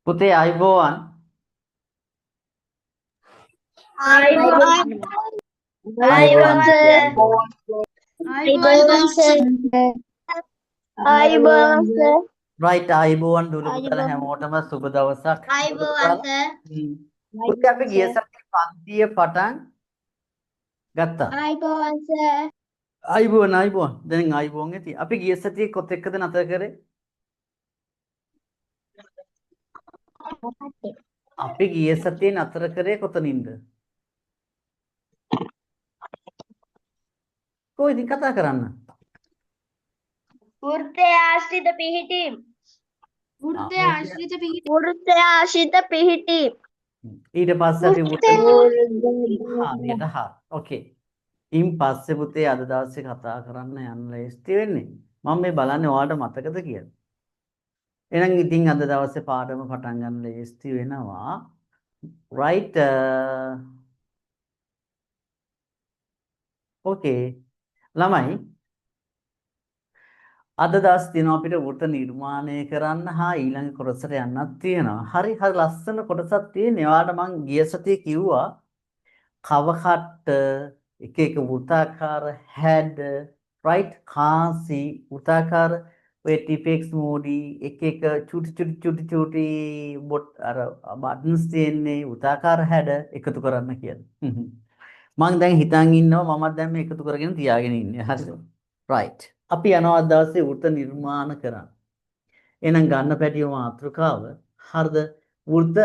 පුතේ අයිබෝවන් ආයුබෝවන් අයිබෝවන් ආයුබෝවන් සර් ආයුබෝවන් සර් රයිට් අයිබෝවන් දුලු පුතලා හැමෝටම සුබ දවසක් ආයුබෝවන් සර් පුතේ අපි ගිය සතියේ පන්තිය පටන් ගත්තා ආයුබෝවන් සර් අයිබෝවන් දැන් අයිබෝන් ඇති අපි ගිය සතියේ කොත් එක්කද නතර කරේ අපි ගිය සතියේ නතර කරේ කොතනින්ද කොයිද කතා කරන්න වෘත්තයේ ආශ්‍රිත පිහිටීම් වෘත්තයේ ආශ්‍රිත පිහිටීම් ඊට පස්සේ අපි හරියට හා ඕකේ ඉන් පස්සේ පුතේ අද දවසේ කතා කරන්න යන්න ලෑස්ති වෙන්නේ මම මේ බලන්නේ ඔයාලට මතකද කියලා එහෙනම් ඉතින් අද දවසේ පාඩම පටන් ගන්න ලෑස්ති වෙනවා right okay ළමයි අද දවස් දින අපිට වෘත නිර්මාණය කරන්න හා ඊළඟ කොටසට යන්නත් තියෙනවා. හරි ලස්සන කොටසක් තියෙනවා. එයාට මං ගිය සතියේ කිව්වා කව කට්ට එක එක වෘත්තාකාර හැඩ right කාසි වෘත්තාකාර ඔය ටිපෙක්ස් මෝඩි එක එක චුටි බොට් අර බටන්ස් තියෙන්නේ වෘත්තාකාර හැඩ එකතු කරන්න කියලා. මං දැන් හිතන් ඉන්නවා මමත් දැන් මේ එකතු කරගෙන තියාගෙන ඉන්නේ. හරිද? right. අපි යනවා දවසේ වෘත නිර්මාණ කරන්න. එහෙනම් ගන්න පැටිය මාතෘකාව හරිද? වෘත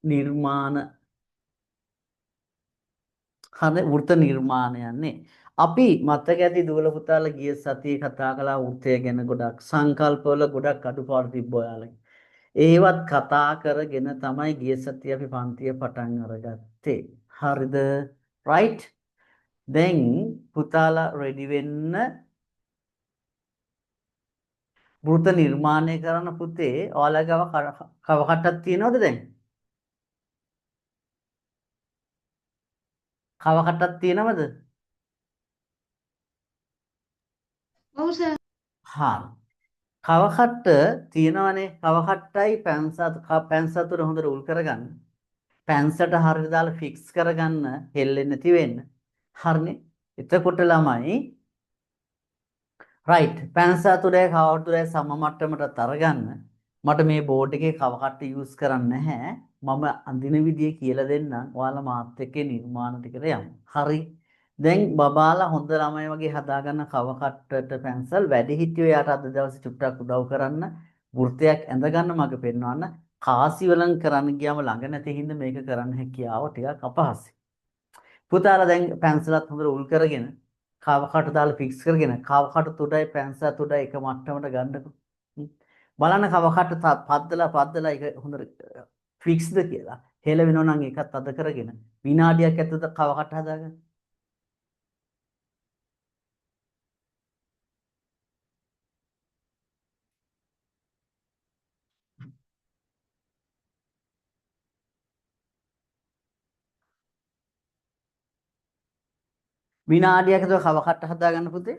නිර්මාණ හරිද? වෘත නිර්මාණයන්නේ. අපි මතක ඇති දුවල පුතාලා ගිය සතියේ කතා කළා වෘතය ගැන ගොඩක් සංකල්පවල ගොඩක් අඩුපාඩු තිබ්බ ඔයාලගේ. ඒවත් කතා කරගෙන තමයි ගිය සතියේ අපි පන්තිය පටන් අරගත්තේ. හරිද? right? දැන් පුතාලා රෙඩි වෙන්න වෘත නිර්මාණය කරන පුතේ ඔයාලගව කව කට්ටක් තියෙනවද දැන්? කව කට්ටක් තියෙනවද? ඔව් සර් හරි. කව කට්ට තියෙනවනේ. කව කට්ටයි පැන්සතුර හොඳට උල් කරගන්න. පැන්සට හරියට දාලා ෆික්ස් කරගන්න හෙල්ලෙන්නේ නැති වෙන්න. හරිනේ. එතකොට ළමයි රයිට් පැන්සතුරේ කවටුරේ සම මට්ටමට අරගන්න. මට මේ බෝඩ් එකේ කව කට්ට යූස් කරන්න නැහැ. මම අඳින විදිය කියලා දෙන්නම්. ඔයාලා මාත් එක්ක නිර්මාණ ටිකට යමු. හරි. දැන් බබාලා හොඳ ළමයි වගේ හදාගන්න කව කට්ටට පැන්සල් වැඩි හිටියෝ යාට අද දවසේ චුට්ටක් උදව් කරන්න. වෘත්තයක් ඇඳ ගන්න මග පෙන්වන්න. කාසි වලින් කරන්න ගියාම ළඟ නැති හින්දා මේක කරන්න හැකියාව ටිකක් අපහසුයි. පුතාලා දැන් පැන්සලත් හොඳට උල් කරගෙන කව කටු දාලා ෆික්ස් කරගෙන කව කටු තුඩයි පැන්සල් තුඩයි එක මට්ටමට ගන්නකො. බලන්න කව කටු පද්දලා ඒක හොඳට ෆික්ස්ද කියලා. හෙල වෙනවා නම් ඒකත් අද කරගෙන විනාඩියක් ඇතුළත කව කටු හදාගන්න. විනාඩියක් ඇතුළත කව කටු හදාගන්න පුතේ.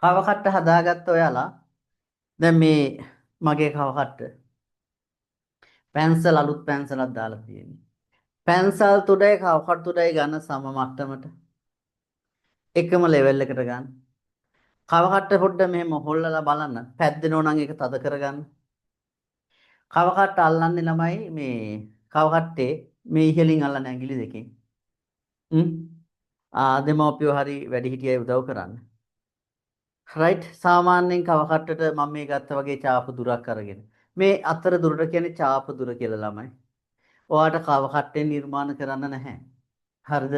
කව කට්ට හදාගත්ත ඔයාලා දැන් මේ මගේ කව කට්ට පැන්සල් අලුත් පැන්සලක් දාලා තියෙනවා. පැන්සල් තුඩයි කව කට්ට තුඩයි ගන්න සම මට්ටමට එකම ලෙවල් එකට ගන්න. කව කට්ට පොඩ්ඩ මෙහෙම හොල්ලලා බලන්න. පැද්දෙනෝ නම් ඒක තද කරගන්න. කව කට්ට අල්ලන්නේ ළමයි මේ කව කට්ටේ මේ ඉහලින් අල්ලන ඇඟිලි දෙකෙන්. දෙමව්පියෝ හරි වැඩිහිටියයි උදව් කරන්න. රයිට් සාමාන්‍යයෙන් කව කට්ටට මම මේ ගත්ත වගේ චාප දුරක් අරගෙන මේ අතර දුරට කියන්නේ චාප දුර කියලා ළමයි. ඔයාට කව කට්ටෙන් නිර්මාණ කරන්න නැහැ. හරිද?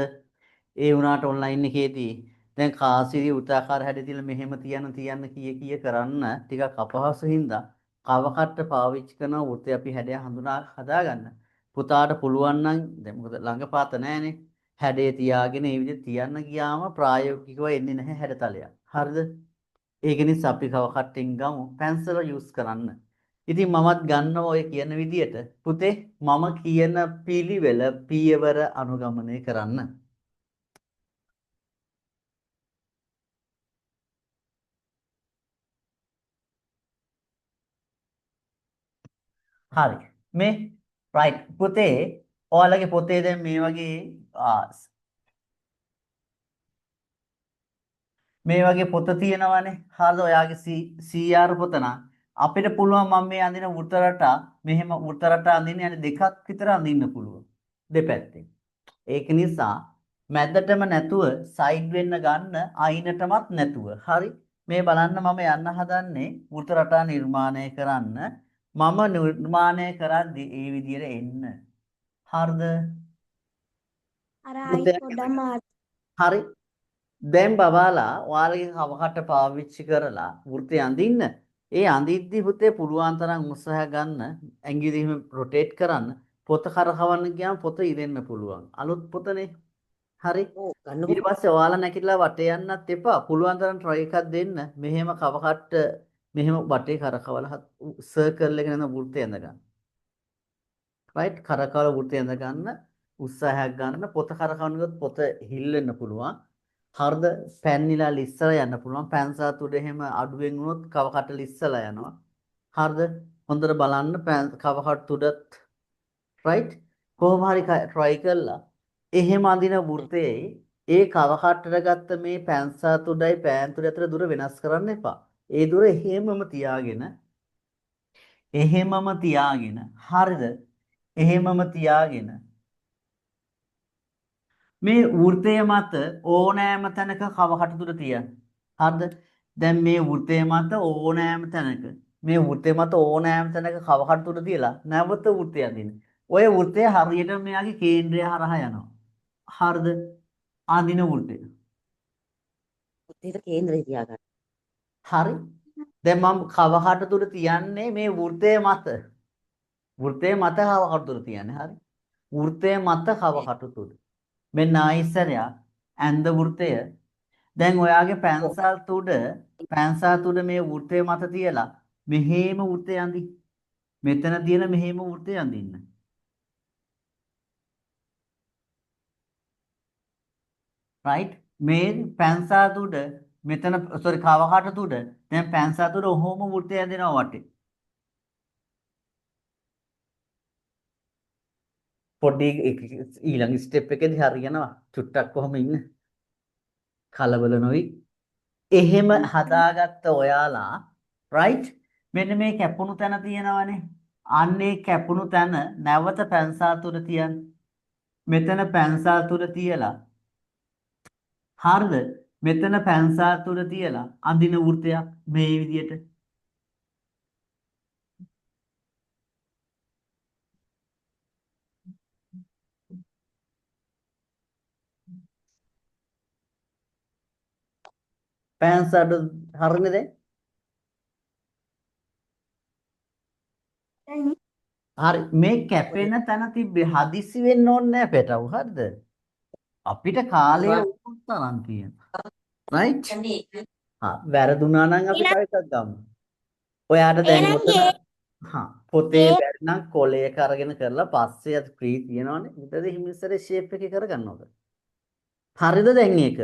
ඒ වුණාට ඔන්ලයින් එකේදී දැන් කාසිරි උතාකාර හැඩ තියලා මෙහෙම තියන්න කීය කරන්න ටිකක් අපහසු හින්දා කව කට්ට පාවිච්චි කරන වෘත්තය අපි හැඩය හඳුනා හදාගන්න. පුතාට පුළුවන් නම් දැන් මොකද ළඟපාත නැහැනේ. හැඩය තියාගෙන ඒ විදිහට තියන්න ගියාම ප්‍රායෝගිකව එන්නේ නැහැ හැඩතලයක්. හරිද? ඒක නිසා අපි කව කට්ටෙන් ගමු පැන්සල යූස් කරන්න. ඉතින් මමත් ගන්නවා ඔය කියන විදිහට පුතේ මම කියන පිළිවෙල පියවර අනුගමනය කරන්න. හරි. මේ රයිට් පුතේ ඔයාලගේ පොතේ දැන් මේ වගේ පොත තියෙනවානේ. හරිද? ඔයාගේ CR පොත නම් අපිට පුළුවන් මම මේ අඳින වෘත රටා මෙහෙම වෘත රටා අඳින්න යන්නේ දෙකක් විතර අඳින්න පුළුවන්. දෙපැත්තෙන්. ඒක නිසා මැදටම නැතුව සයිඩ් වෙන්න ගන්න අයිනටමත් නැතුව. හරි. මේ බලන්න මම යන්න හදන්නේ වෘත රටා නිර්මාණය කරන්න. මම නිර්මාණය කරද්දී ඒ විදිහට එන්න. හරිද? හරි. දැන් බබාලා ඔයාලගේ කවකට පාවිච්චි කරලා වෘතය අඳින්න. ඒ අඳිද්දි පුතේ පුළුවන් තරම් උත්සාහ ගන්න ඇඟිලි එහෙම රොටේට් කරන්න. පොත කරකවන්න ගියාම පොත ඉරෙන්න පුළුවන්. අලුත් පොතනේ. හරි. ඊට පස්සේ ඔයාලා නැගිටලා වටේ යන්නත් එපා. පුළුවන් තරම් try එකක් දෙන්න. මෙහෙම කවකට මෙහෙම වටේ කරකවලා සර්කල් එක නේද වෘතය ඇඳ ගන්න. රයිට් කරකවල වෘතය ඇඳ ගන්න උත්සාහයක් ගන්න. පොත කරකවනකොට පොත හිල් වෙන්න පුළුවන්. හරිද? පැන්නිලා ලිස්සලා යන්න පුළුවන්. පැන්සල් උඩ එහෙම අඩුවෙන් වුණොත් කව කට ලිස්සලා යනවා. හරිද? හොඳට බලන්න කව කට උඩත් රයිට් කොහොම හරි try කළා. එහෙම අඳින වෘතයේ ඒ කව කටට ගත්ත මේ පැන්සල් උඩයි පෑන්තුඩ අතර දුර වෙනස් කරන්න එපා. ඒ දුර එහෙමම තියාගෙන හරිද? එහෙමම තියාගෙන මේ වෘතය මත ඕනෑම තැනක කව කටුතුර තියන්න. හරිද? දැන් මේ වෘතය මත ඕනෑම තැනක කව කටුතුර තියලා නැවත වෘතය අඳින්න. ඔය වෘතය හරියට මෙයාගේ කේන්ද්‍රය හරහා යනවා. හරිද? අඳින වෘතය. වෘත්තයේ කේන්ද්‍රය තියාගන්න. හරි. දැන් මම කව කටුතුර තියන්නේ මේ වෘතය මත. වෘතය මත කව කටුතුර තියන්නේ. හරි. වෘතය මත කව කටුතුර. මෙන්න ආයිසරයක් ඇඳ වෘතය දැන් ඔයාගේ පැන්සල් තුඩ මේ වෘතය මත තියලා මෙහෙම වෘතය අඳින්න. මෙතන තියෙන මෙහෙම වෘතය අඳින්න. රයිට් මේ පැන්සල් තුඩ මෙතන කව කට තුඩ දැන් පැන්සල් තුඩ ඔහොම වෘතය ඇඳෙනවා වටේ. පොඩි ඊළඟ ස්ටෙප් එකේදී හරියනවා. චුට්ටක් කොහොම ඉන්න. කලබල නොවි. එහෙම හදාගත්ත ඔයාලා රයිට් මෙන්න මේ කැපුණු තැන තියෙනවනේ. අන්නේ කැපුණු තැන නැවත පැන්සල් තුඩ තියන්න. මෙතන පැන්සල් තුඩ තියලා හරිද? මෙතන පැන්සල් තුඩ තියලා අඳින වෘතයක් මේ විදියට පැන්සල් හරිනේ දැන්? හරි මේ කැපෙන තැන තිබ්බේ හදිස්සි වෙන්න ඕනේ නැහැ පැටව. හරිද? අපිට කාලය උතුම් තරම් තියෙනවා. රයිට්? වැරදුනා නම් අපි තව එකක් ගමු. ඔයාට දැන් පොතේ බැරි නම් කොලයක අරගෙන කරලා පස්සේ අද ෆ්‍රී තියනවනේ. ඊටද හිමිස්සරේ ෂේප් එකේ කරගන්න ඕක. හරිද දැන් ඒක?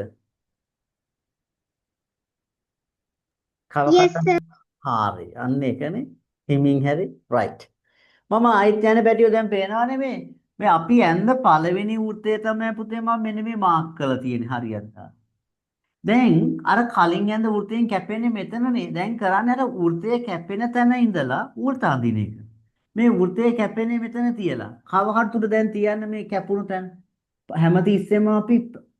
Yes, කවකට sir. හරි. අන්න ඒකනේ. හිමින් හැරි right. මම ආයිත් යන පැටියෝ දැන් පේනවනේ මේ. මේ අපි ඇඳ පළවෙනි වෘත්තය තමයි පුතේ මම මෙන්න මේ මාක් කරලා තියෙන්නේ හරියට. දැන් අර කලින් ඇඳ වෘත්තයෙන් කැපෙන්නේ මෙතනනේ. දැන් කරන්නේ අර වෘත්තය කැපෙන තැන ඉඳලා වෘත අඳින එක. මේ වෘත්තය කැපෙන්නේ මෙතන තියලා. කවකට තුඩ දැන් තියන්න මේ කැපුණු තැන. හැමතිස්සෙම අපි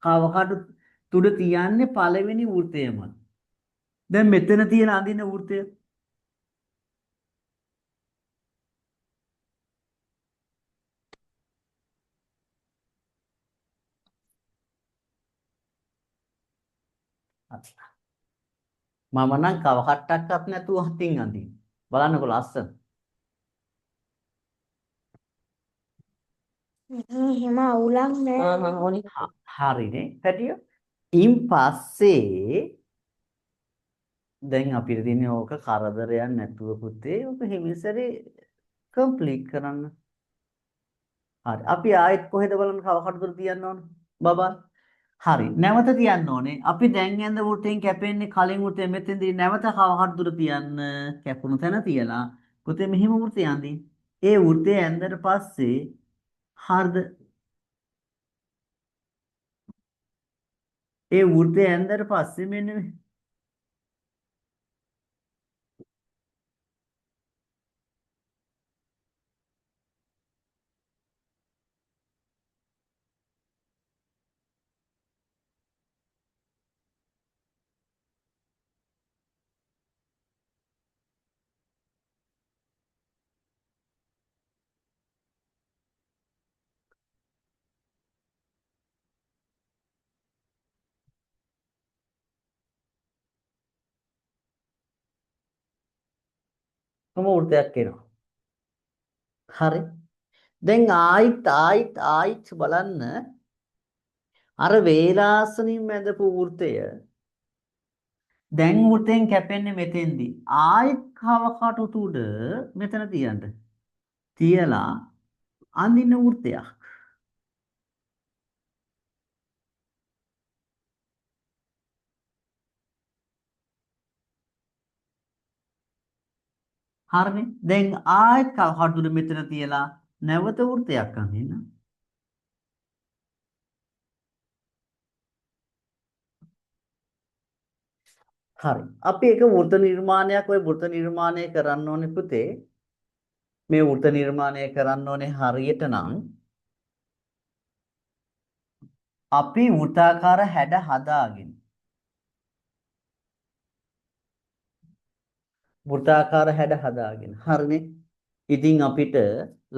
කවකට තුඩ තියන්නේ පළවෙනි වෘත්තයම. දැන් මෙතන තියෙන අඳින වෘත්තය මම නම් කවකට්ටක්වත් නැතුව හතින් අඳින්න. බලන්නකො ලස්සන. එහෙම අවුලක් නෑ. හරිනේ පැටියෝ. ඉන් පස්සේ දැන් අපිට තියෙන්නේ ඕක කරදරයක් නැතුව පුතේ ඕක හිමිසරේ කම්ප්ලීට් කරන්න. හරි. අපි ආයෙත් කොහෙද බලන්න කවකටද තියන්න ඕන? බබා. හරි. නැවත තියන්න ඕනේ. අපි දැන් යන වෘතයෙන් කැපෙන්නේ කලින් වෘතයෙන් මෙතෙන්දී නැවත කවකටද තියන්න කැපුණු තැන තියලා පුතේ මෙහිම වෘතය අඳින්න. ඒ වෘතය ඇඳලා පස්සේ හරිද? ඒ වෘතය ඇඳලා පස්සේ මෙන්න කොම වෘතයක් එනවා. හරි. දැන් ආයිත් බලන්න අර වේලාසනින් මැදපු වෘතය දැන් වෘතෙන් කැපෙන්නේ මෙතෙන්දී. ආයිත් කවකට උඩ මෙතන තියන්න. තියලා අඳින වෘතයක්. හරිනේ. දැන් ආයෙත් කවුරුද මෙතන තියලා නැවත වෘතයක් අඳින්න. හරි. අපි එක වෘත නිර්මාණයක් ওই වෘත නිර්මාණය කරන්න ඕනේ පුතේ. මේ වෘත නිර්මාණය කරන්න ඕනේ හරියට නම් අපි වෘත්තාකාර හැඩ හදාගෙන වෘත්තාකාර හැඩ හදාගෙන හරිනේ. ඉතින් අපිට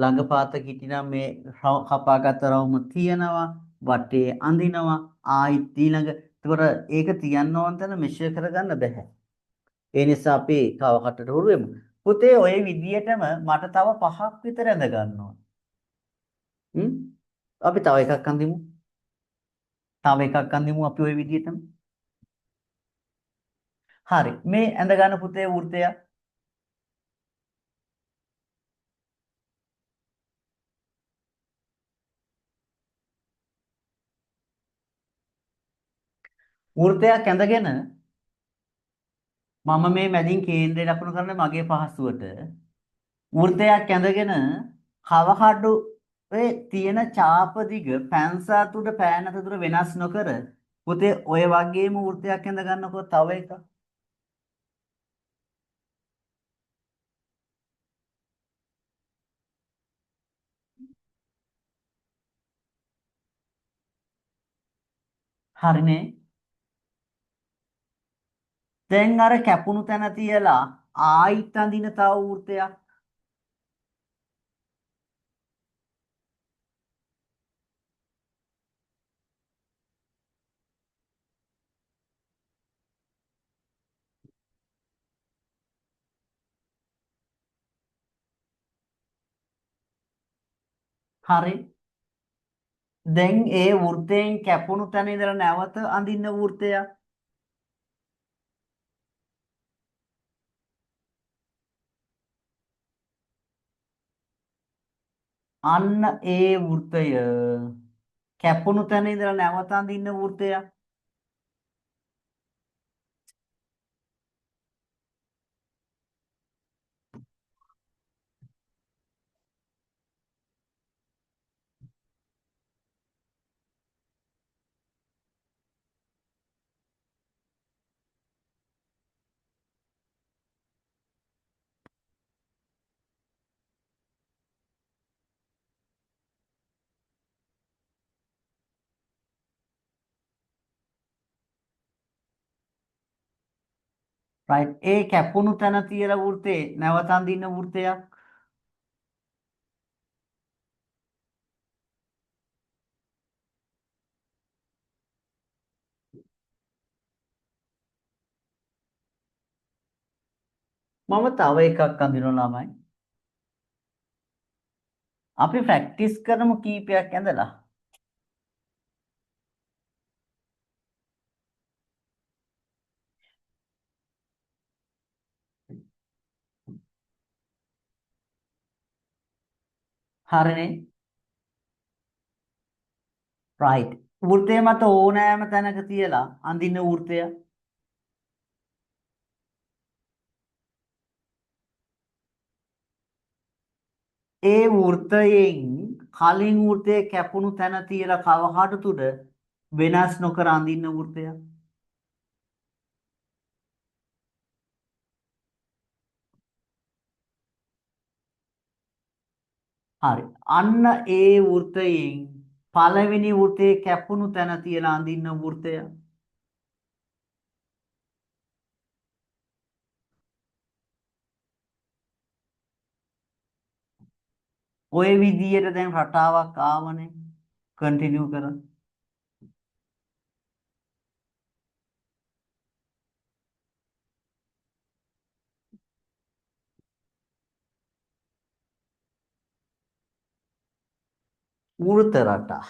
ළඟපාත කිටිනම් මේ කපාගත් රවුම තියනවා වටේ අඳිනවා ආයිත් ඊළඟ ඒතකොට ඒක තියන්න ඕන තැන මෙෂර් කරගන්න බෑ. ඒ නිසා අපි කවකටට හුරු වෙමු. පුතේ ඔය විදියටම මට තව 5ක් විතර ඇඳ ගන්න ඕන. අපි තව එකක් අඳිමු. තව එකක් අඳිමු අපි ওই විදියටම. හරි. මේ ඇඳ ගන්න පුතේ වෘත්තය වෘත්තයක් ඇඳගෙන මම මේ මැදින් කේන්ද්‍රය ලකුණු කරන්නේ මගේ පහසුවට. වෘත්තයක් ඇඳගෙන කවකඩුවේ තියෙන චාප දිග පැන්සාත් උඩ පෑනත දුර වෙනස් නොකර පුතේ ඔය වගේම වෘත්තයක් ඇඳ ගන්නකො තව එකක්. හරිනේ. දැන් අර කැපුණු තැන තියලා ආයිත් අඳින තව වෘත්තයක්. හරි. දැන් ඒ වෘත්තයෙන් කැපුණු තැන ඉඳලා නැවත අඳින්න වෘත්තයක්. අන්න ඒ වෘත්තය කැපුණු තැන ඉඳලා නැවත අඳින්න වෘත්තයක්. right. ඒ කැපුණු තැන තියලා වෘත්තේ නැවත අඳින්න වෘත්තයක්. මම තව එකක් අඳිනවා ළමයි. අපි ප්‍රැක්ටිස් කරමු කීපයක් ඇඳලා. හරිනේ. right. වෘත්තය මත ඕනෑම තැනක තියලා අඳින්න වෘත්තය. ඒ වෘත්තයෙන් කලින් වෘත්තයේ කැපුණු තැන තියලා කවහට තුඩ වෙනස් නොකර අඳින්න වෘත්තය. හරි. අන්න ඒ වෘත්තයෙන් පළවෙනි වෘත්තයේ කැපුණු තැන තියලා අඳින්න වෘත්තය. ඔය විදියට දැන් රටාවක් ආවනේ. කන්ටිනියු කරන්න. වෘත්ත රටා.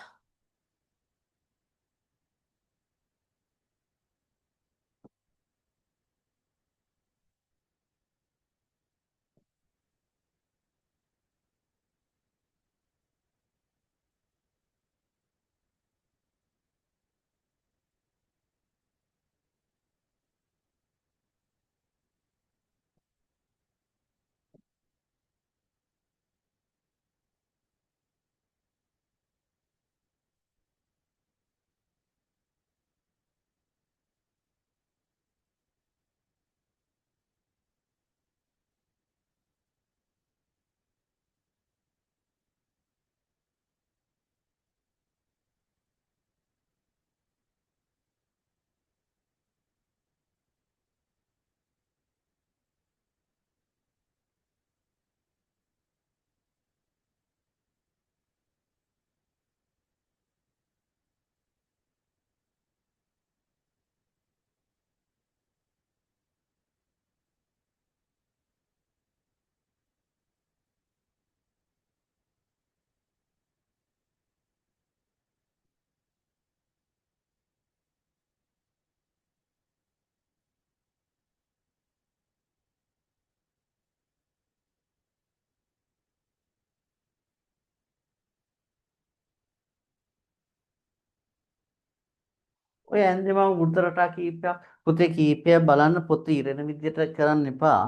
ඔය ඇන්දේ මම වෘත්ත රටා කීපයක් පොතේ කීපයක් බලන්න පොත ඉරෙන විදියට කරන්න එපා.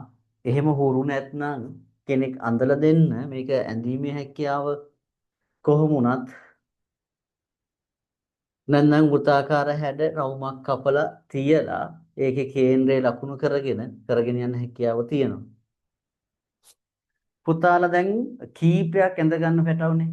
එහෙම හුරු නැත්නම් කෙනෙක් අඳලා දෙන්න මේක ඇඳීමේ හැකියාව කොහොම වුණත් නැත්නම් වෘත්තාකාර හැඩ රවුමක් කපලා තියලා ඒකේ කේන්ද්‍රය ලකුණු කරගෙන යන හැකියාව තියෙනවා. පුතාලා දැන් කීපයක් ඇඳ ගන්න පැටවුනේ.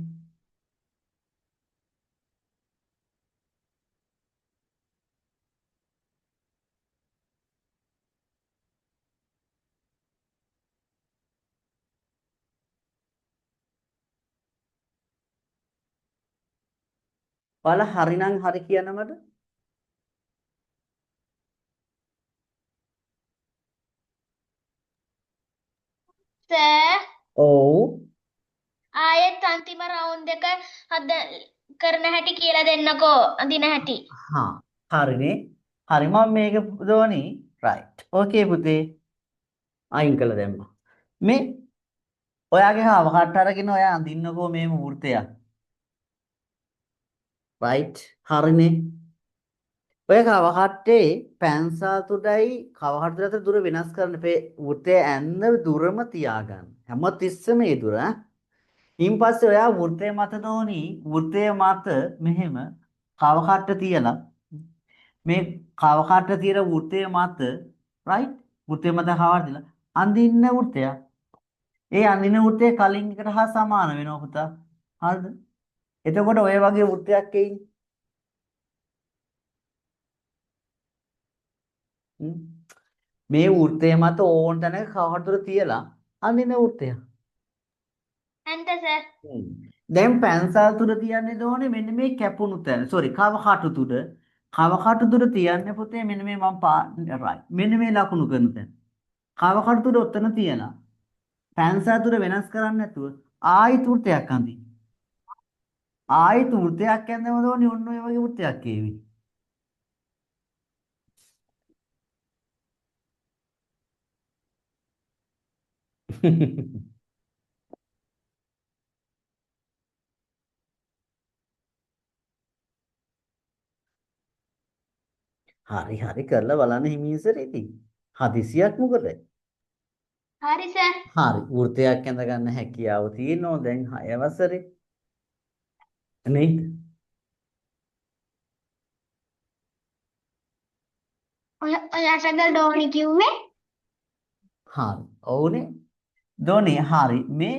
ඔයාලා හරිනම් හරි කියනවද? සර් ඔව්. ආයෙත් අන්තිම රවුන්ඩ් එක හද කරන හැටි කියලා දෙන්නකෝ අඳින හැටි. හා හරිනේ. හරි මම මේක පුදවනි. right. ඕකේ පුතේ. අයින් කළ දැම්මා. මේ ඔයාගේ හවකට අරගෙන ඔයා අඳින්නකෝ මේ මූර්තයක්. right. හරිනේ. ඔය කවහට්ටේ පැන්සල් තුඩයි කවහට්ට අතර දුර වෙනස් කරන්න එපේ. වෘත්තය ඇන්න දුරම තියාගන්න. හැම තිස්සෙම ඒ දුර. ඊන් පස්සේ ඔයා වෘත්තය මත නෝනි වෘත්තය මත මෙහෙම කවහට්ට තියලා මේ කවහට්ට තියන වෘත්තය මත right වෘත්තය මත කවහට්ට තියලා අඳින්න වෘත්තයක්. ඒ අඳින වෘත්තය කලින් එකට හා සමාන වෙනවා පුතා. හරිද? එතකොට ඔය වගේ වෘත්තයක් එයි. මේ වෘත්තය මත ඕන තැනක කවහටුර තියලා අඳින වෘත්තය. అంతే సార్ දැන් පැන්සල් තුඩ තියන්න ඕනේ මෙන්න මේ කැපුණු තැන. සෝරි කවහටු තුඩ. කවහටු තුඩ තියන්නේ පුතේ මෙන්න මේ right. මෙන්න මේ ලකුණු කරන තැන. කවහටු තුඩ ඔතන තියලා පැන්සල් තුඩ වෙනස් කරන්නේ නැතුව ආයි වෘත්තයක් අඳින්න. ආයි වෘත්තයක් ඇඳෙම දෝනේ ඔන්න ඔය වගේ වෘත්තයක් ඒවි. හරි කරලා බලන්න හිමින්සරේදී. හදිසියක් මොකද? హరి సార్ හරි වෘත්තයක් ඇඳ ගන්න හැකියාව තියෙනවා දැන් 6 වසරේ. නේද? ඔයාට ඩෝනි කිව්වේ හරි. ඔව්නේ. දොනේ හරි. මේ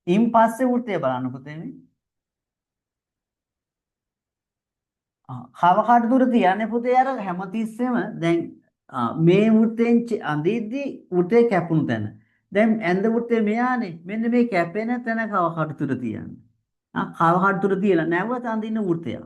ඉන් පස්සේ වෘත්තය බලන්න පුතේ මේ. කවකට දුර තියන්නේ පුතේ අර හැමතිස්සෙම දැන් මේ වෘත්තෙන් අඳිද්දි වෘත්තේ කැපුණු තැන. දැන් ඇඳ වෘත්තේ මෙයානේ. මෙන්න මේ කැපෙන තැන කවකට දුර තියන්නේ. කවකට දුර තියලා නැවත අඳින්න වෘත්තයක්.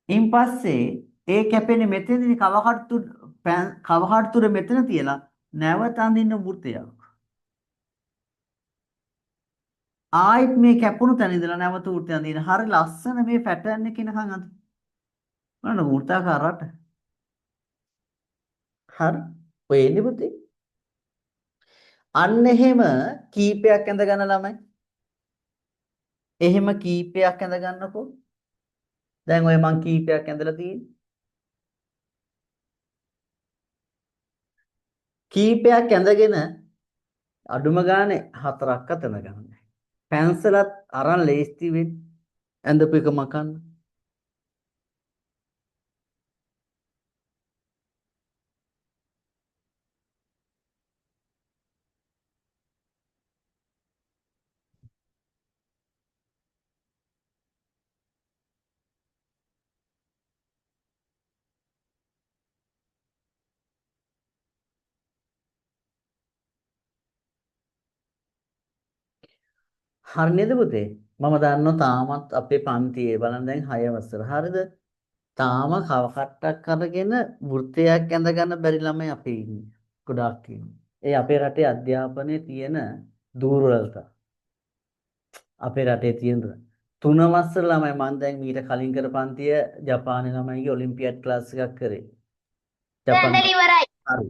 ඉන් පස්සේ ඒ කැපෙන්නේ මෙතනදී කවහට්ටුර මෙතන තියලා නැවත අඳින්න වෘත්තයක්. ආයිත් මේ කැපුණු තැන ඉඳලා නැවත වෘත්තය අඳින්න. හරි ලස්සන මේ පැටර්න් එක ඉනකන් අඳින්න. බලන්න වෘත්තාකාරට. හරි. ඔය එන්නේ පුතේ. අන්න එහෙම කීපයක් ඇඳ ගන්න ළමයි. එහෙම කීපයක් ඇඳ ගන්නකො. දැන් ඔය මං කීපයක් ඇඳලා තියෙන්නේ. කීපයක් ඇඳගෙන අඩුම ගානේ 4ක් අතන ගන්න. පැන්සලත් අරන් ලේස්ති වෙන්න. ඇඳපු එක මකන්න. හරි නේද පුතේ? මම දන්නවා තාමත් අපේ පන්තියේ බලන්න දැන් 6 වසර. හරිද? තාම කව කට්ටක් අරගෙන වෘත්තයක් ඇඳ ගන්න බැරි ළමයි අපේ ඉන්නේ. ගොඩාක් ඉන්නේ. ඒ අපේ රටේ අධ්‍යාපනයේ තියෙන දුර්වලතා. අපේ රටේ තියෙන 3 වසර ළමයි මම දැන් මීට කලින් කර පන්තිය ජපානයේ ළමයිගේ ඔලිම්පියාඩ් ක්ලාස් එකක් කරේ. ජපාන දැන් ඉවරයි හරි.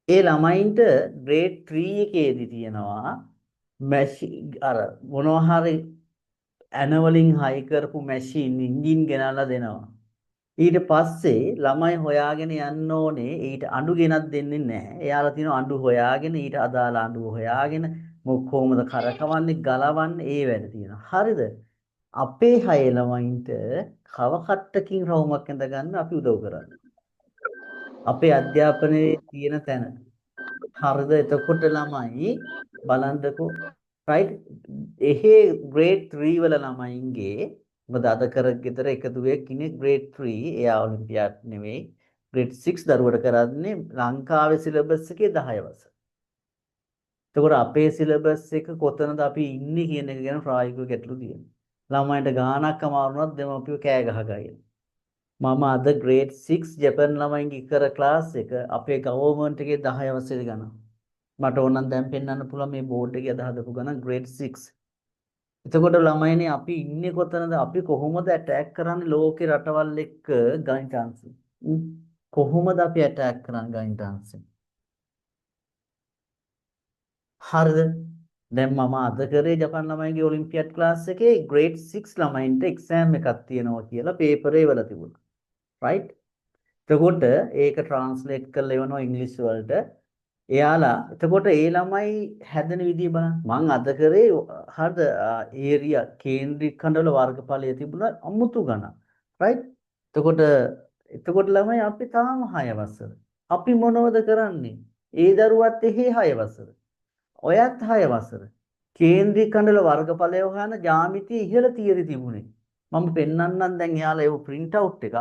ඒ ළමයින්ට ග්‍රේඩ් 3 එකේදී තියෙනවා අර මොනවා හරි ඇනවලින් හයි කරපු මැෂින් ඉන්ජින් ගෙනල්ලා දෙනවා. ඊට පස්සේ ළමයි හොයාගෙන යන්න ඕනේ ඊට අඬු ගෙනත් දෙන්නේ නැහැ. එයාලා තියෙනවා අඬු හොයාගෙන ඊට අදාළ අඬු හොයාගෙන කොහොමද කරකවන්නේ ගලවන්නේ ඒ වැඩ තියෙනවා. හරිද? අපේ හය ළමයින්ට කව කට්ටකින් රවුමක් ඇඳ ගන්න අපි උදව් කරන්නේ. අපේ අධ්‍යාපනයේ තියෙන තැන. හරිද? එතකොට ළමයි බලන්නකෝ right එහෙ grade 3 වල ළමයින්ගේ මොකද අද කර ගෙදර එකතු වෙක් ඉන්නේ grade 3 එයා ඔලිම්පියාඩ් නෙවෙයි grade 6 දරුවට කරන්නේ ලංකාවේ සිලබස් එකේ 10 වසර. එතකොට අපේ සිලබස් එක කොතනද අපි ඉන්නේ කියන එක ගැන ප්‍රායෝගික ගැටලු තියෙනවා. ළමයින්ට ගාණක් අමාරුනොත් දෙමව්පියෝ කෑ ගහගයි. මම අද grade 6 ජපන් ළමයින්ගේ කර ක්ලාස් එක අපේ ගවර්න්මන්ට් එකේ 10 වසරේ ගණන්. මට ඕනනම් දැන් පෙන්වන්න පුළුවන් මේ බෝඩ් එකේ අදහදපු ගණන් grade 6. එතකොට ළමයිනේ අපි ඉන්නේ කොතනද? අපි කොහොමද ඇටැක් කරන්නේ ලෝකේ රටවල් එක්ක ගණිතාංශ? කොහොමද අපි ඇටැක් කරන්නේ ගණිතාංශ? හරිද? දැන් මම අද කරේ ජපාන් ළමයිගේ ඔලිම්පියාඩ් ක්ලාස් එකේ grade 6 ළමයින්ට එක්සෑම් එකක් තියෙනවා කියලා පේපරේ වල තිබුණා. right? එතකොට ඒක ට්‍රාන්ස්ලේට් කරලා එවනවා ඉංග්‍රීසි වලට. එයාලා එතකොට ඒ ළමයි හැදෙන විදිය බලන්න. මං අද කරේ හරිද ඒරියා කේන්ද්‍රික කණ්ඩවල වර්ගඵලය තිබුණා අමුතු ගණන්. right? එතකොට ළමයි අපි තාම 6 වසර. අපි මොනවද කරන්නේ? ඒ දරුවත් එහි 6 වසර. ඔයත් 6 වසර. කේන්ද්‍රීය කණ්ඩල වර්ගඵලය හොයන ජ්‍යාමිතිය ඉහළ තියරි තිබුණේ. මම පෙන්වන්නම් දැන් එයාලා ඒව print out එකක්.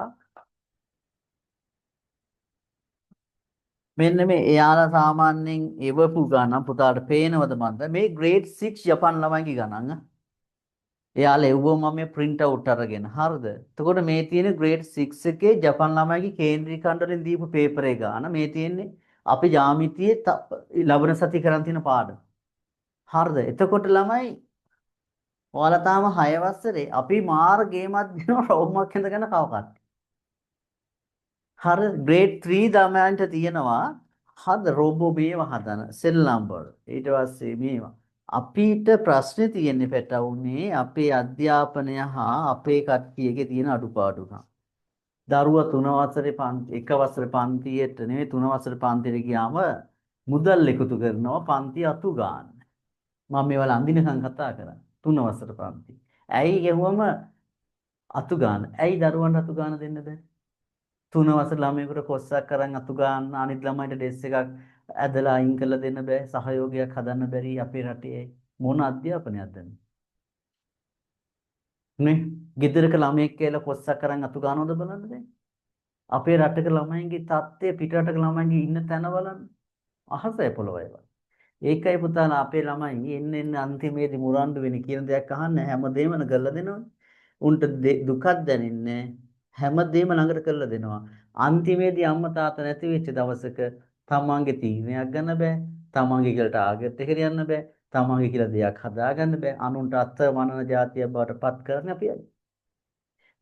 මෙන්න මේ එයාලා සාමාන්‍යයෙන් එවපු ගණන් පුතාට පේනවද මන්ද මේ grade 6 ජපන් ළමයිගේ ගණන්. එයාලා එව්වම මම මේ print out අරගෙන හරිද? එතකොට මේ තියෙන grade 6 එකේ ජපන් ළමයිගේ කේන්ද්‍රීය කණ්ඩලෙන් දීපු පේපර් එක ගන්න මේ තියෙන්නේ අපි ජ්‍යාමිතියේ ලබන සති කරන් තියෙන පාඩම. හරිද? එතකොට ළමයි ඔයාලා තාම 6 වසරේ අපි මාර ගේමක් දෙනවා රෝමක් හින්දගෙන කවකට. හරි grade 3 ළමයන්ට තියෙනවා හද රෝබෝ මේව හදන සෙල් නම්බර්. ඊට පස්සේ මේවා. අපිට ප්‍රශ්නේ තියෙන්නේ පැටවුනේ අපේ අධ්‍යාපනය හා අපේ කට්ටියගේ තියෙන අඩුපාඩුකම්. දරුවා 3 වසරේ පන්ති 1 වසරේ පන්තියට නෙවෙයි 3 වසරේ පන්තියට ගියාම මුදල් එකතු කරනවා පන්ති අතු ගන්න. මම මේවල අඳිනකම් කතා කරන්නේ 3 වසර පන්ති. ඇයි ගෙවුවම අතු ගන්න. ඇයි දරුවන්ට අතු ගන්න දෙන්න බැරි? 3 වසර ළමයෙකුට කොස්සක් කරන් අතු ගන්න අනිත් ළමයිට ඩෙස් එකක් ඇදලා අයින් කරලා දෙන්න බෑ. සහයෝගයක් හදන්න බැරි අපේ රටේ මොන අධ්‍යාපනයක්ද නේ? ගෙදරක ළමයෙක් කියලා කොස්සක් කරන් අතු ගන්නවද බලන්න දැන්. අපේ රටක ළමයින්ගේ තත්ත්වය පිට රටක ළමයින්ගේ ඉන්න තැන බලන්න. අහසයි පොළොවයි. ඒකයි පුතාලා අපේ ළමයි එන්න අන්තිමේදී මුරණ්ඩු වෙන්නේ කියන දෙයක් අහන්න හැමදේම කරලා දෙනවනේ. උන්ට දුකක් දැනෙන්නේ හැමදේම ළඟට කරලා දෙනවා. අන්තිමේදී අම්මා තාත්තා නැති වෙච්ච දවසක තමන්ගේ තීරණයක් ගන්න බෑ. තමන්ගේ කියලා ටාගට් එකට යන්න බෑ. තමන්ගේ කියලා දෙයක් හදාගන්න බෑ. අනුන්ට අත මනන જાතියක් බවට පත් කරන්නේ අපි අය.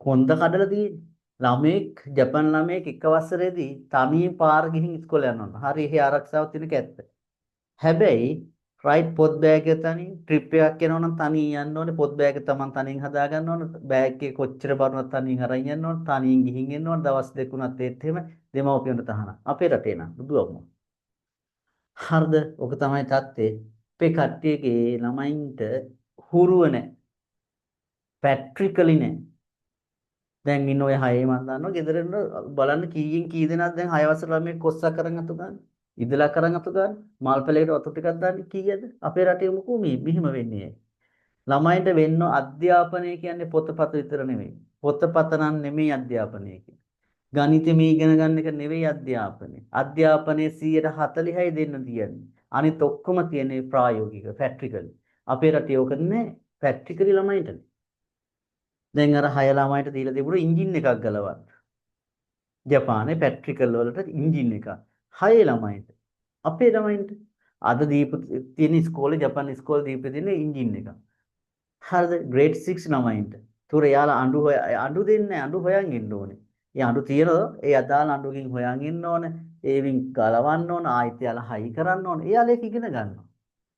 කොන්ද කඩලා තියෙන්නේ. ළමෙක් ජපන් ළමෙක් එක වසරේදී තනියෙන් පාර ගිහින් ඉස්කෝලේ යනවා. හරි එහෙ ආරක්ෂාවක් තියෙන කැත්ත. හැබැයි රයිට් පොත් බෑග් එක තනින් ට්‍රිප් එකක් යනවා නම් තනියෙන් යන්න ඕනේ පොත් බෑග් එක තමන් තනියෙන් හදා ගන්න ඕනේ බෑග් එකේ කොච්චර බරුණක් තනියෙන් අරන් යන්න ඕනේ තනියෙන් ගිහින් එන්න ඕනේ දවස් දෙකකුණත් ඒත් එහෙම දෙමව්පියන්ට තහනම් අපේ රටේ නම් බුදුවම හරිද ඔක තමයි தත්තේ අපේ කට්ටියගේ ළමයින්ට හුරුව නැහැ පැට්‍රිකලි නැහැ දැන් ඉන්න ඔය හයේ මන් දන්නවා ගෙදර ඉන්න බලන්න කීයෙන් කී දෙනාද දැන් 6 වසර ළමයි කොස්සක් කරන් අතු ගන්න ඉදලා කරන් අතු ගන්න මල් පැලයකට වතු ටිකක් දාන්න කීයද අපේ රටේ මොකෝ මේ මෙහෙම වෙන්නේ ළමයින්ට වෙන්න අධ්‍යාපනය කියන්නේ පොතපත විතර නෙවෙයි පොතපත නම් නෙමෙයි අධ්‍යාපනය කියන්නේ ගණිතය මේ ඉගෙන ගන්න එක නෙවෙයි අධ්‍යාපනය අධ්‍යාපනයේ 140යි දෙන්න තියෙන්නේ අනිත් ඔක්කොම තියෙන්නේ ප්‍රායෝගික ප්‍රැක්ටිකල් අපේ රටේ ඔක නෑ ප්‍රැක්ටිකලි ළමයින්ට දැන් අර 6 ළමයිට දීලා තිබුණු එන්ජින් එකක් ගලවන්න. ජපානයේ පැට්‍රිකල් වලට එන්ජින් එකක්. 6 ළමයිට. අපේ ළමයින්ට අද දීපු තියෙන ඉස්කෝලේ ජපාන ඉස්කෝලේ දීපු තියෙන එන්ජින් එකක්. හරිද? grade 6 ළමයින්ට. ඒතොර එයාලා අඬු දෙන්නේ අඬු හොයන් ඉන්න ඕනේ. ඒ අඬු තියනවා ඒ අදාළ අඬුකින් හොයන් ඉන්න ඕනේ. ඒවින් ගලවන්න ඕන ආයෙත් එයාලා හයි කරන්න ඕනේ. එයාලා ඒක ඉගෙන ගන්නවා.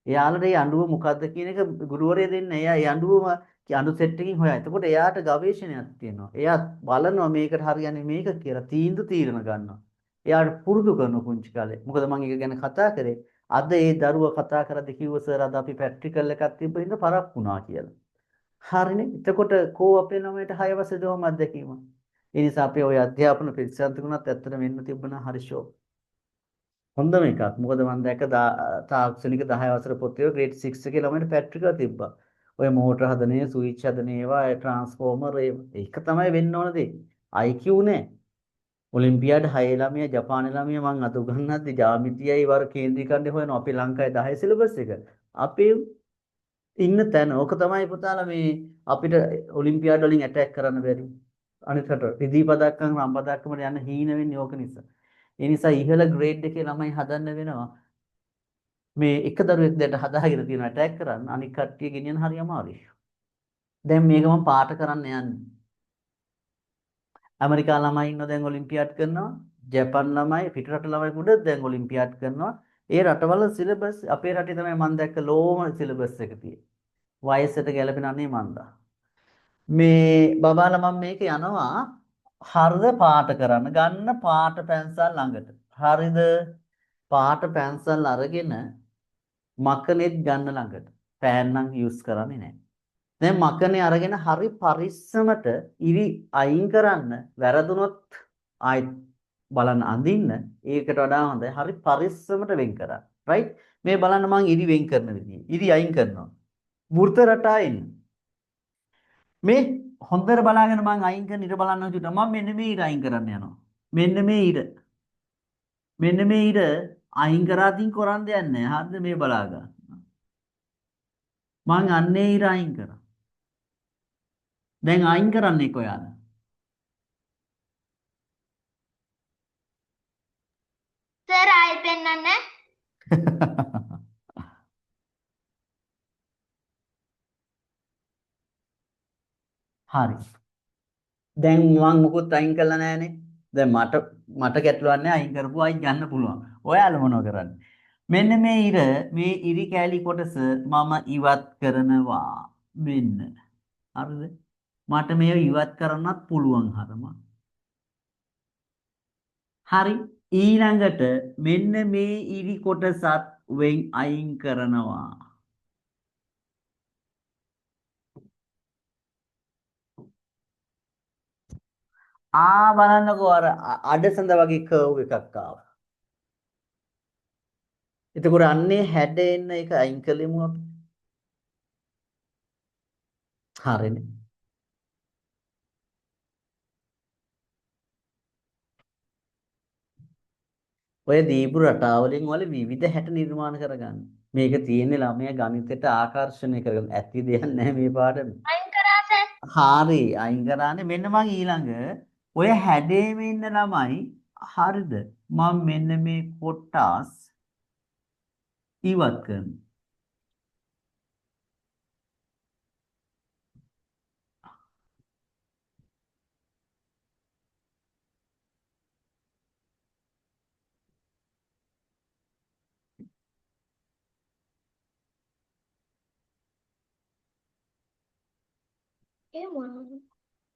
එයාලට මේ අඬුව මොකද්ද කියන එක ගුරුවරයා දෙන්නේ. එයා ඒ අඬුවම අඬු සෙට් එකකින් හොයයි. එතකොට එයාට ගවේෂණයක් තියෙනවා. එයා බලනවා මේකට හරියන්නේ මේක කියලා තීරණ ගන්නවා. එයාට පුරුදු කරන පුංචි කාලේ. මොකද මම ඒක ගැන කතා කරේ. අද ඒ දරුවා කතා කරද්දී කිව්ව සර් අද අපි ප්‍රැක්ටිකල් එකක් තිබ්බ හින්දා පරක් වුණා කියලා. හරිනේ. එතකොට කෝ අපේ ළමයට 6 වසරේ දවම අත්දැකීම. ඒ නිසා අපි ওই අධ්‍යාපන පිළිසන්තුණත් ඇත්තට මෙන්න තිබුණා හරි ෂෝක්. හොඳම එකක්. මොකද මම දැක්ක තාක්ෂණික 10 වසර පොතේ grade 6 එකේ ළමයින්ට ප්‍රැක්ටිකල් තිබ්බා. ඔය මෝටර හදනේ, ස්විච් හදනේ ඒවා, ට්‍රාන්ස්ෆෝමර් ඒක තමයි වෙන්න ඕන දේ. IQ නෑ. ඔලිම්පියාඩ් 6 ළමයා ජපානයේ ළමයා මං අද උගන්වද්දි ජ්‍යාමිතියයි වර කේන්ද්‍රීකරණය හොයනවා. අපේ ලංකාවේ 10 සිලබස් එක. අපේ ඉන්න තැන ඕක තමයි පුතාලා මේ අපිට ඔලිම්පියාඩ් වලින් ඇටැක් කරන්න බැරි. අනිත් රට රිදී පදක්කම් රම් පදක්කමට යන්න හීන වෙන්නේ ඕක නිසා. ඒ නිසා ඉහළ ග්‍රේඩ් එකේ ළමයි හදන්න වෙනවා. මේ එක දරුවෙක් දැන් හදාගෙන තියෙන ඇටැක් කරන්න අනිත් කට්ටිය ගෙනියන්න හරි අමාරුයි. දැන් මේක මම පාට කරන්න යන්නේ. ඇමරිකා ළමයි ඉන්නවා දැන් ඔලිම්පියාඩ් කරනවා. ජපාන් ළමයි පිටරට ළමයි කුඩ දැන් ඔලිම්පියාඩ් කරනවා. ඒ රටවල සිලබස් අපේ රටේ තමයි මම දැක්ක ලෝම සිලබස් එක තියෙන්නේ. වයසට ගැලපෙන අනේ මන්දා. මේ බබාලා මම මේක යනවා හරිද පාට කරන්න ගන්න පාට පැන්සල් ළඟට. හරිද පාට පැන්සල් අරගෙන මකනෙත් ගන්න ළඟට. පෑන් නම් යූස් කරන්නේ නැහැ. දැන් මකනේ අරගෙන හරි පරිස්සමට ඉරි අයින් කරන්න වැරදුනොත් ආයි බලන්න අඳින්න ඒකට වඩා හොඳයි හරි පරිස්සමට වෙන් කරා. රයිට්? මේ බලන්න මං ඉරි වෙන් කරන විදිය. ඉරි අයින් කරනවා. වෘත රටා එන්න. මේ හොඳට බලාගෙන මං අයින් කරන ඉර බලන්න චුට්ට මම මෙන්න මේ ඉර අයින් කරන්න යනවා. මෙන්න මේ ඉර. මෙන්න මේ ඉර අයින් කරාතින් කරන්න දෙයක් නැහැ. හරිද මේ බලාගන්න. මං අන්නේ ඉර අයින් කරා. දැන් අයින් කරන්නේ කොහාද? සර් ආයෙ පෙන්නන්න. හරි. දැන් මං මොකුත් අයින් කරලා නැහනේ. දැන් මට ගැටලුවක් නැහැ අයින් කරපුවා අයින් ගන්න පුළුවන්. ඔයාලා මොනව කරන්නේ? මෙන්න මේ ඉර මේ ඉරි කෑලි කොටස මම ඉවත් කරනවා. මෙන්න. හරිද? මට මේව ඉවත් කරන්නත් පුළුවන් හරම. හරි. ඊළඟට මෙන්න මේ ඉරි කොටසත් වෙන් අයින් කරනවා. බලන්නකෝ අර අඩසඳ වගේ කර්ව් එකක් ආවා. එතකොට අන්නේ හැඩෙන්න එක අයින් කළෙමු අපි. හරිනේ. ඔය දීපු රටාවලින් වල විවිධ හැට නිර්මාණ කරගන්න. මේක තියෙන්නේ ළමයා ගණිතයට ආකර්ෂණය කරගන්න. ඇති දෙයක් නැහැ මේ පාඩමේ. අයින් කරා සර්. හරි අයින් කරානේ මෙන්න මං ඊළඟ ඔය හැඩේම ඉන්න ළමයි හරිද? මම මෙන්න මේ කොටස් ඉවත් කරනවා. ඒ මොනවද?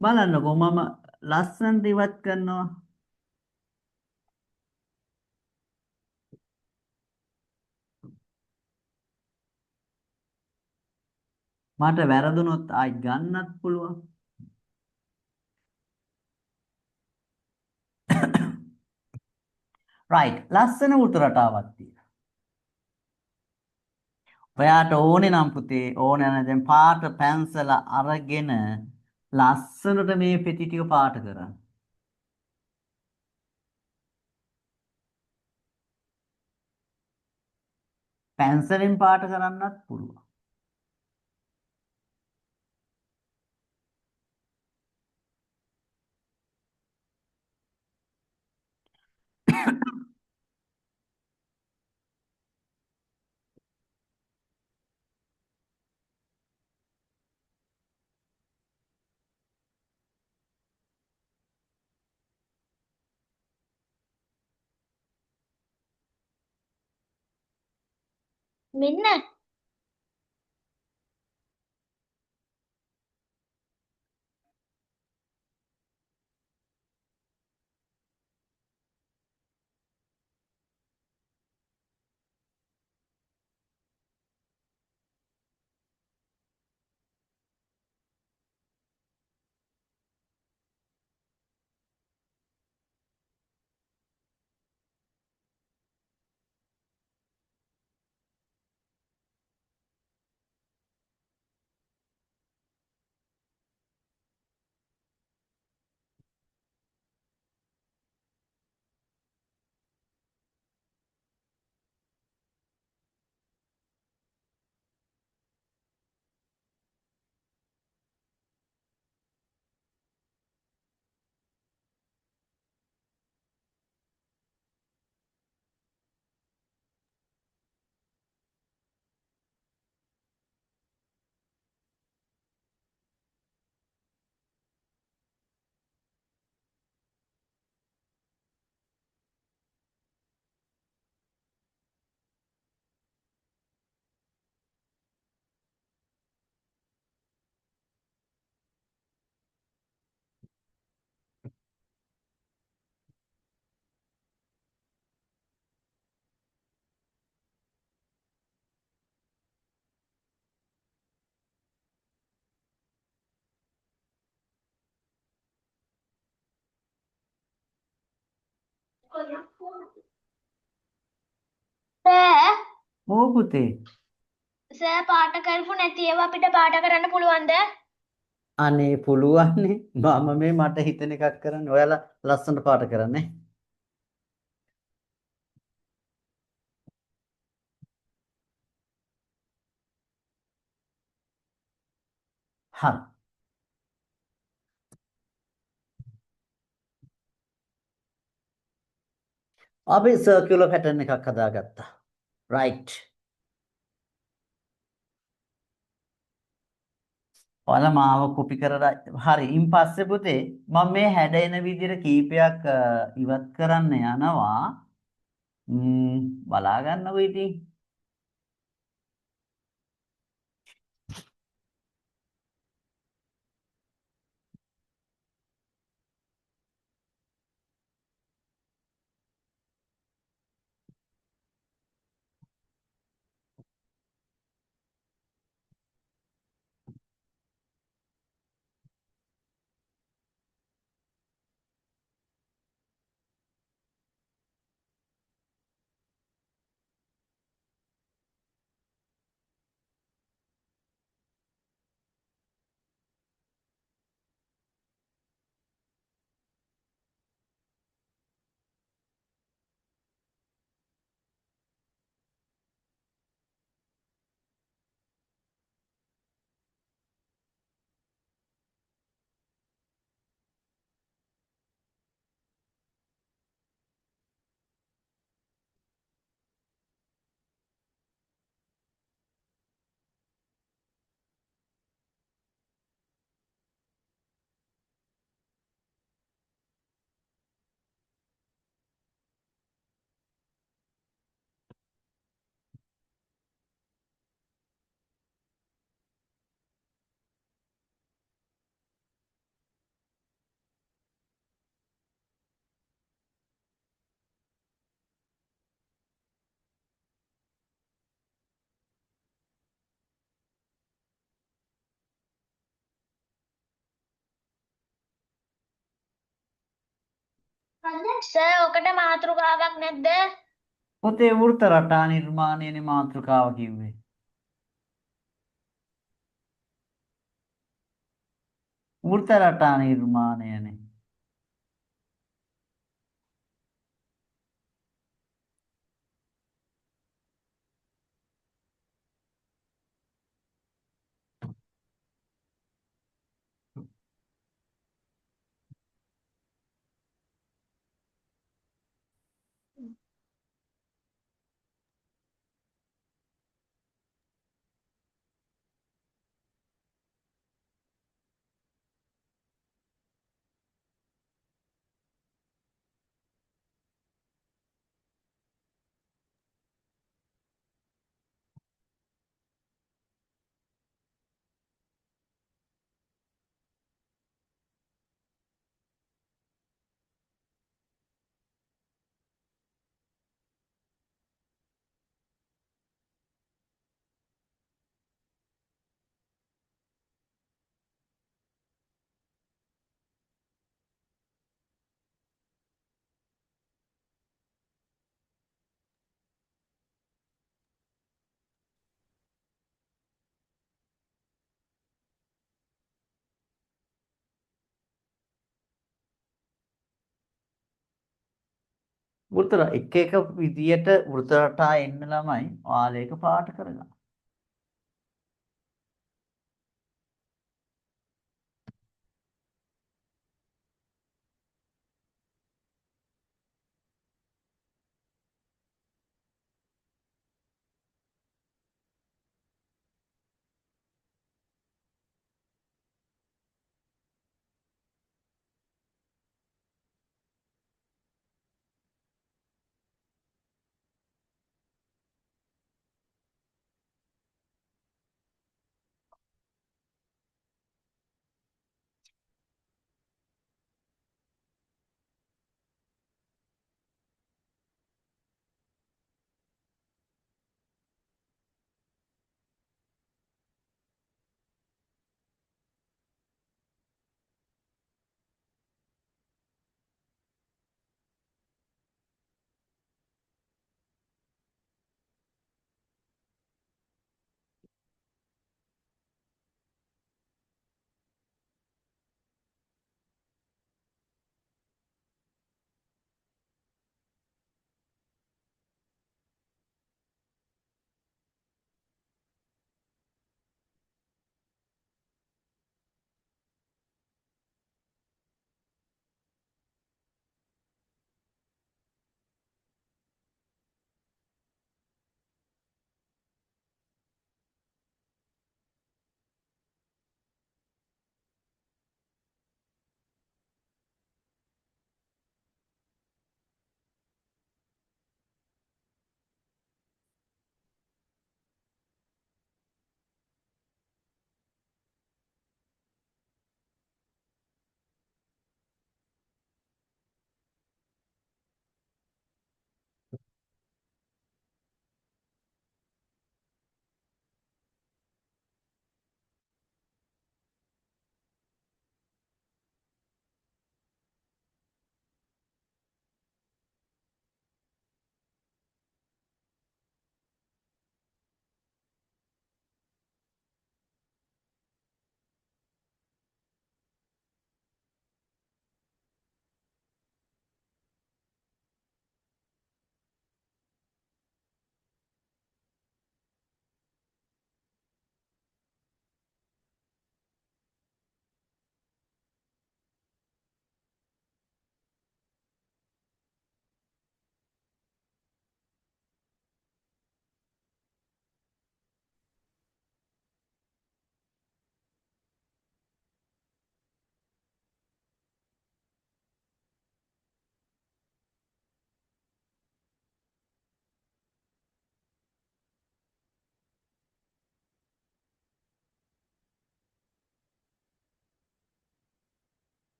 බලන්නකෝ මම ලස්සනට ඉවත් කරනවා. මට වැරදුනොත් ආයි ගන්නත් පුළුවන්. රයිට් ලස්සන උතුරටාවක් තියෙනවා. ඔයාට ඕනේ නම් පුතේ ඕනේ නම් දැන් පාට පැන්සල අරගෙන ලස්සනට මේ පෙති ටික පාට කරන්න. පැන්සලෙන් පාට කරන්නත් පුළුවන්. මෙන්න. සෑ ඕ පුතේ. සෑ පාට කරපු නැති ඒවා අපිට පාට කරන්න පුළුවන්ද? අනේ පුළුවන්නේ. මම මේ මට හිතෙන එකක් කරන්නේ. ඔයාලා ලස්සනට පාට කරන්නේ. හරි. අපි සර්කියුලර් පැටර්න් එකක් හදාගත්තා. right. ඔයාලා මාව කොපි කරලා හරි. ඉන් පස්සේ පුතේ මම මේ හැඩ එන විදිහට කීපයක් ඉවත් කරන්න යනවා. බලා ගන්නකො ඉතින්. සෑ ඔකට මාතෘකාවක් නැද්ද? පුතේ වෘත්ත රටා නිර්මාණයනේ මාතෘකාව කිව්වේ. වෘත්ත රටා නිර්මාණයනේ. එක එක විදියට වෘත රටා එන්න ළමයි ඔයාලා ඒක පාට කරගන්න.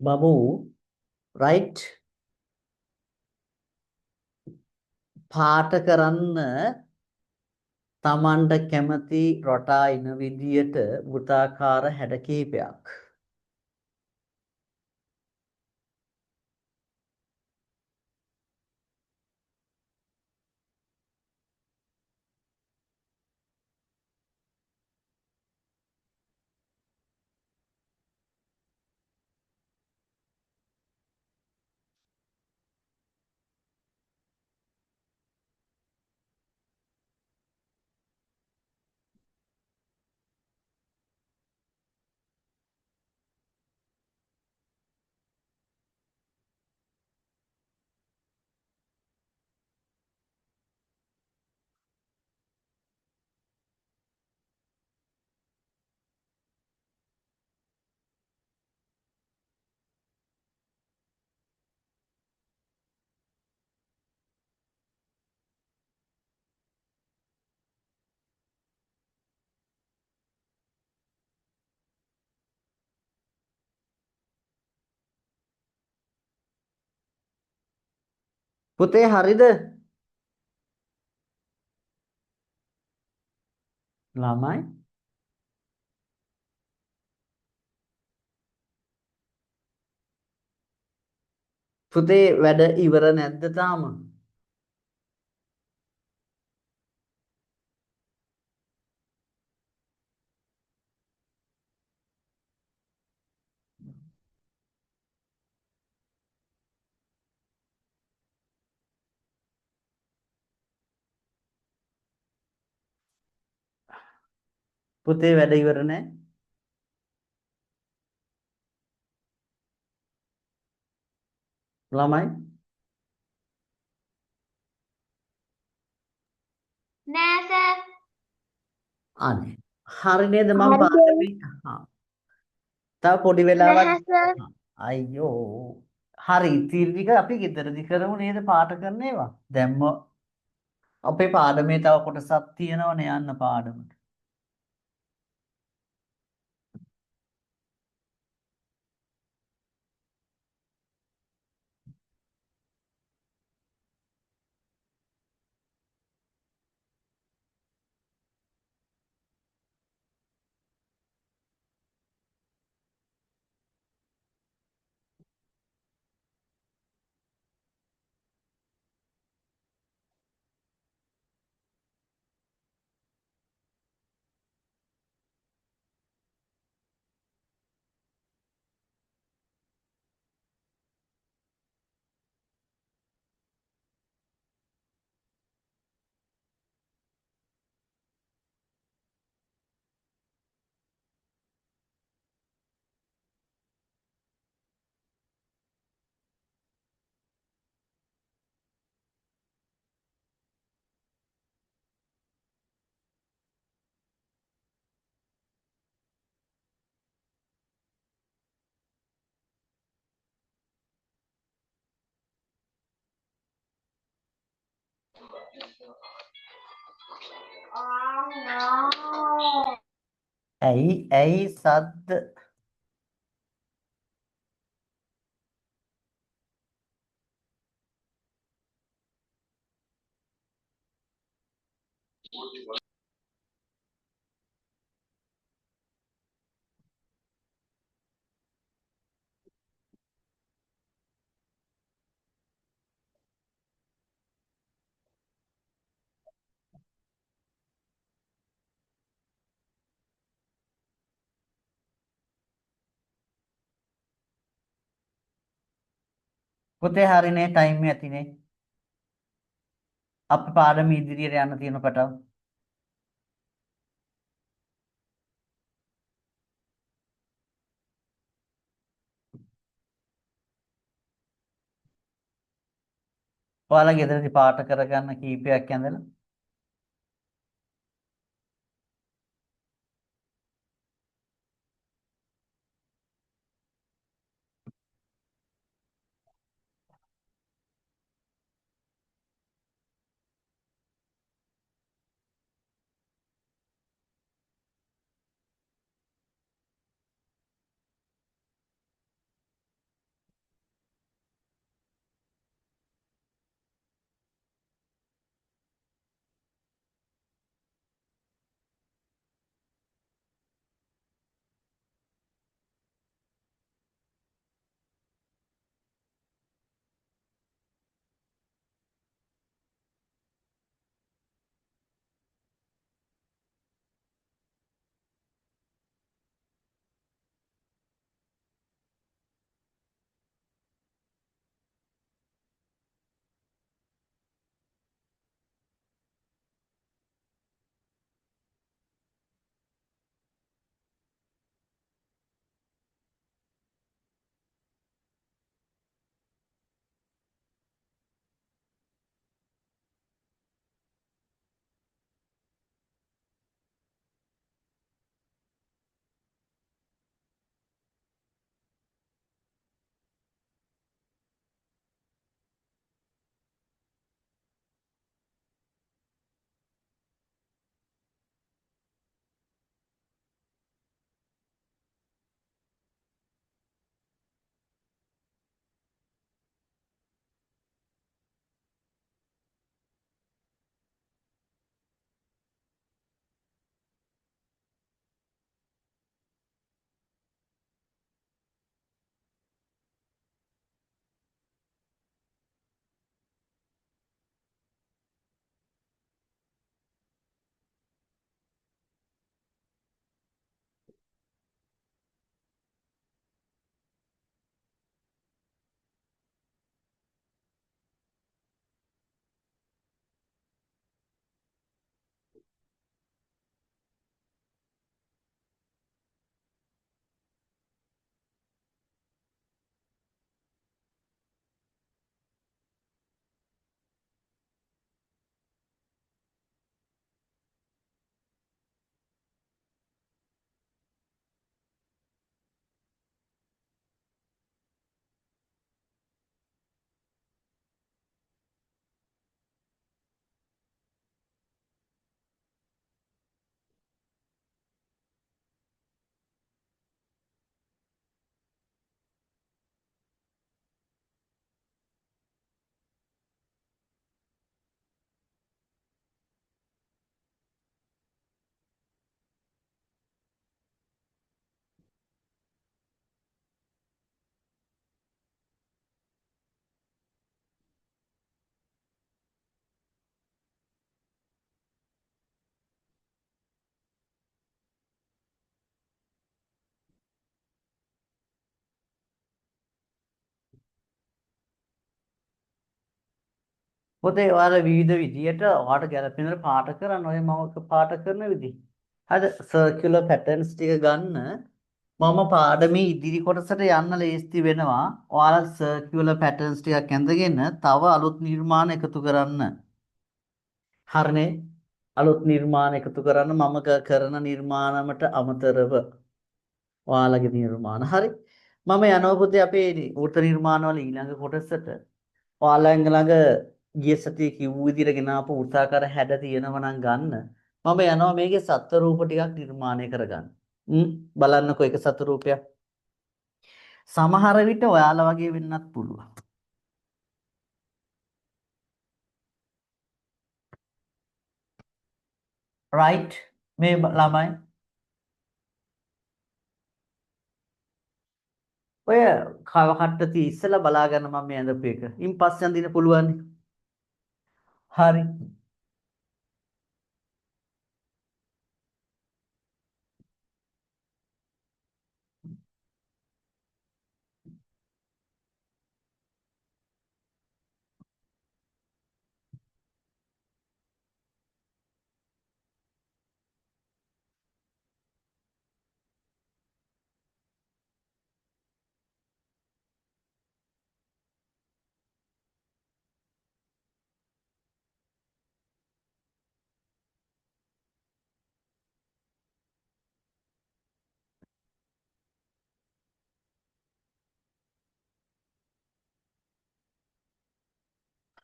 බබු රයිට් පාට කරන්න Tamanට කැමති රටා ඉන විදියට වෘත්තාකාර හැඩ කිහිපයක්. පුතේ හරිද? ළමයි පුතේ වැඩ ඉවර නැද්ද තාම? පුතේ වැඩ ඉවර නැහැ. ළමයි නෑ සර්. අනේ හරි නේද මම හරි සර්. පාඩමේ තව පොඩි වෙලාවක් නැහැ සර්. අයියෝ හරි ඉතිරි ටික අපි ගෙදරදි කරමු නේද පාට කරන ඒවා දැම්ම අපේ පාඩමේ තව කොටසක් තියෙනවනේ යන්න පාඩමට ඇයි සද්ද පුතේ හරිනේ ටයිම් එක ඇතිනේ අපි පාඩම ඉදිරියට යන්න තියෙන පටව ඔයාලා ගෙදරදි පාට කරගන්න කීපයක් ඇඳලා පොතේ ඔයාලා විවිධ විදියට ඔයාලට ගැළපෙන පාට කරන්න ඔය මම පාට කරන විදිහ. හරිද? සර්කියුලර් පැටර්න්ස් ටික ගන්න. මම පාඩමේ ඉදිරි කොටසට යන්න ලේස්ති වෙනවා. ඔයාලා සර්කියුලර් පැටර්න්ස් ටිකක් ඇඳගෙන තව අලුත් නිර්මාණ එකතු කරන්න. හරිනේ? අලුත් නිර්මාණ එකතු කරන්න මම කරන නිර්මාණමට අමතරව ඔයාලගේ නිර්මාණ. හරි. මම යනවා පුතේ අපේ වෘත්ත නිර්මාණවල ඊළඟ කොටසට. ඔයාලන් ළඟ ගිය සතියේ කිව්ව විදිහට ගෙන ආපු වෘත්තාකාර හැඩ තියෙනවා නම් ගන්න. මම යනවා මේකේ සත්ත්ව රූප ටිකක් නිර්මාණය කරගන්න. බලන්නකෝ ඒක සත්ත්ව රූපයක්. සමහර විට ඔයාලා වගේ වෙන්නත් පුළුවන්. right මේ ළමයි ඔය කව කට්ට ඉස්සලා බලා ගන්න මම මේ ඇඳපු එක. ඉන් පස්සේ අඳින්න පුළුවන්. හරි.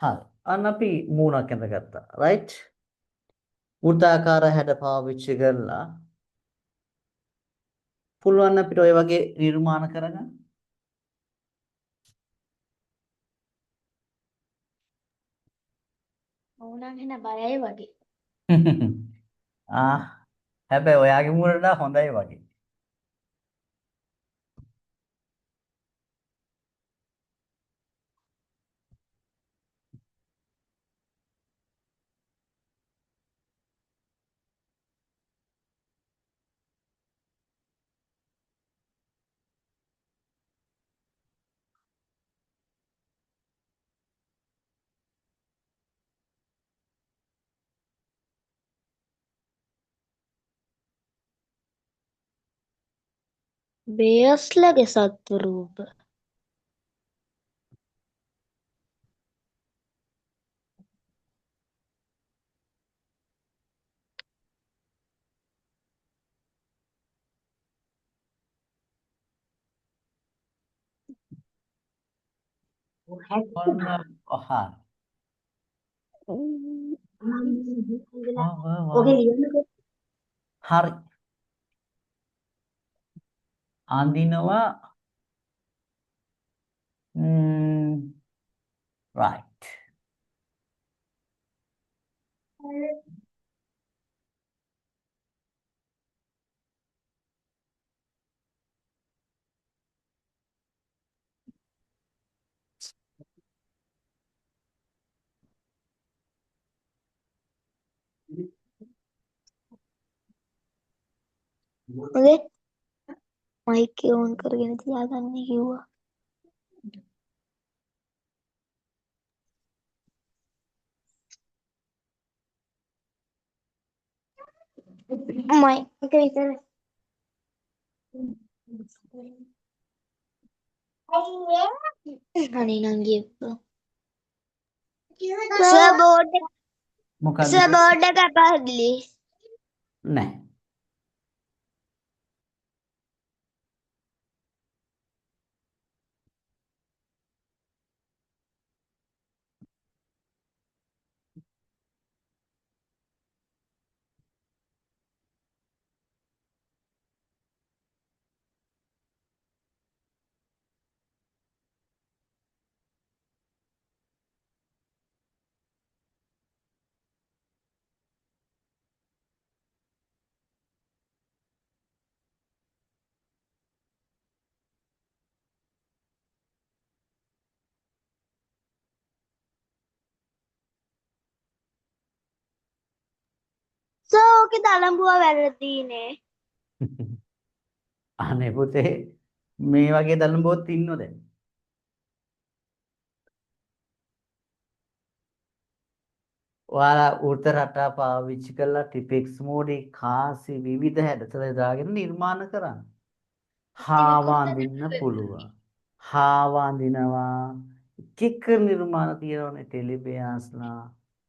හරි. අන්න අපි මූණක් ඇඳගත්තා. right? වෘත්තාකාර හැඩ පාවිච්චි කරලා පුළුවන් අපිට ඔය වගේ නිර්මාණ කරගන්න. ඕනනම් එන බයයි වගේ. ආ හැබැයි ඔයාගේ මූණට වඩා හොඳයි වගේ. බේස්ලගේ සත්ව රූප. ඔන්න හරි. හරි. අඳිනවා right. හොඳේ මයික් එක ඕන් කරගෙන තියාගන්න කිව්වා. මයික් එක විතර. අනේ නංගි එක්ක. සර් බෝඩ් එක මොකද්ද? සර් බෝඩ් එක පැහැදිලි. නැහැ. සර් ඕකේ දලඹුව වැරදීනේ. අනේ පුතේ මේ වගේ දලඹුවොත් ඉන්නෝ දැන්. ඔයාලා වෘත රටා පාවිච්චි කරලා ටිපෙක්ස් මෝඩේ කාසි විවිධ හැඩතල දාගෙන නිර්මාණ කරන්න. හා ටිකක් උරුම වඳින්න පුළුවන්. හා වඳිනවා. එක එක නිර්මාණ තියෙනවනේ ටෙලිපියාස්ලා.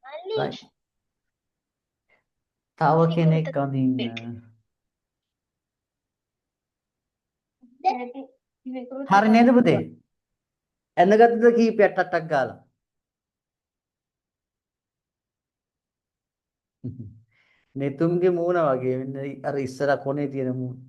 මල්ලි right? තව විකෘත කෙනෙක් අඳින්න. විකෘත හරි නේද කරන්න පුතේ? පුළුවන්. ඇඳගත්තද කීපයක් ටට්ටක් ගාලා. නෙතුම්ගේ මූණ වගේ මෙන්න අර ඉස්සර කොනේ තියෙන මූණ.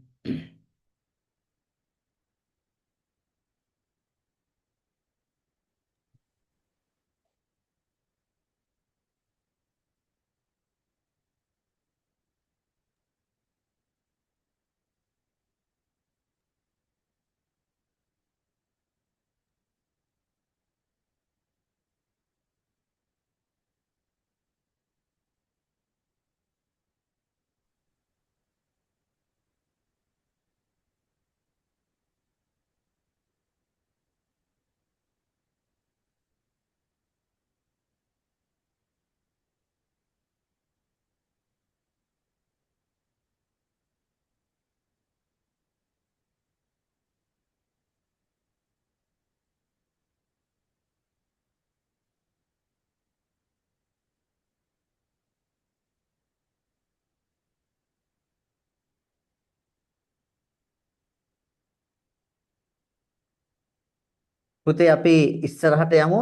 පුතේ අපි ඉස්සරහට යමු.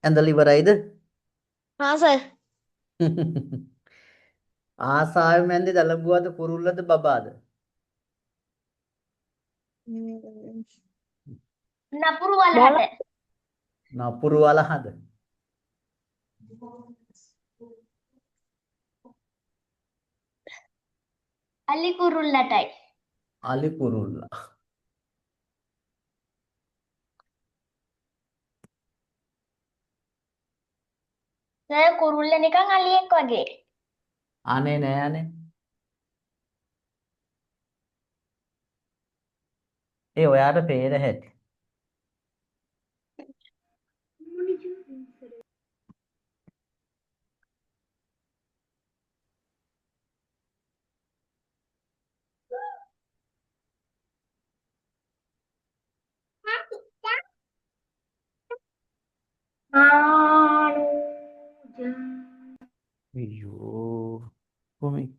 ඇඳලා ඉවරයිද? හා සර්. ආසාවෙන් මැන්දේ දලබුවද කුරුල්ලද බබාද? නපුරු වලහට. නපුරු වලහද? අලි කුරුල්ලටයි. අලි කුරුල්ලා. සර් කුරුල්ල නිකන් අලියෙක් වගේ. අනේ නෑනේ. ඒ ඔයාට පේර හැටි. අයියෝ. කොහොමද?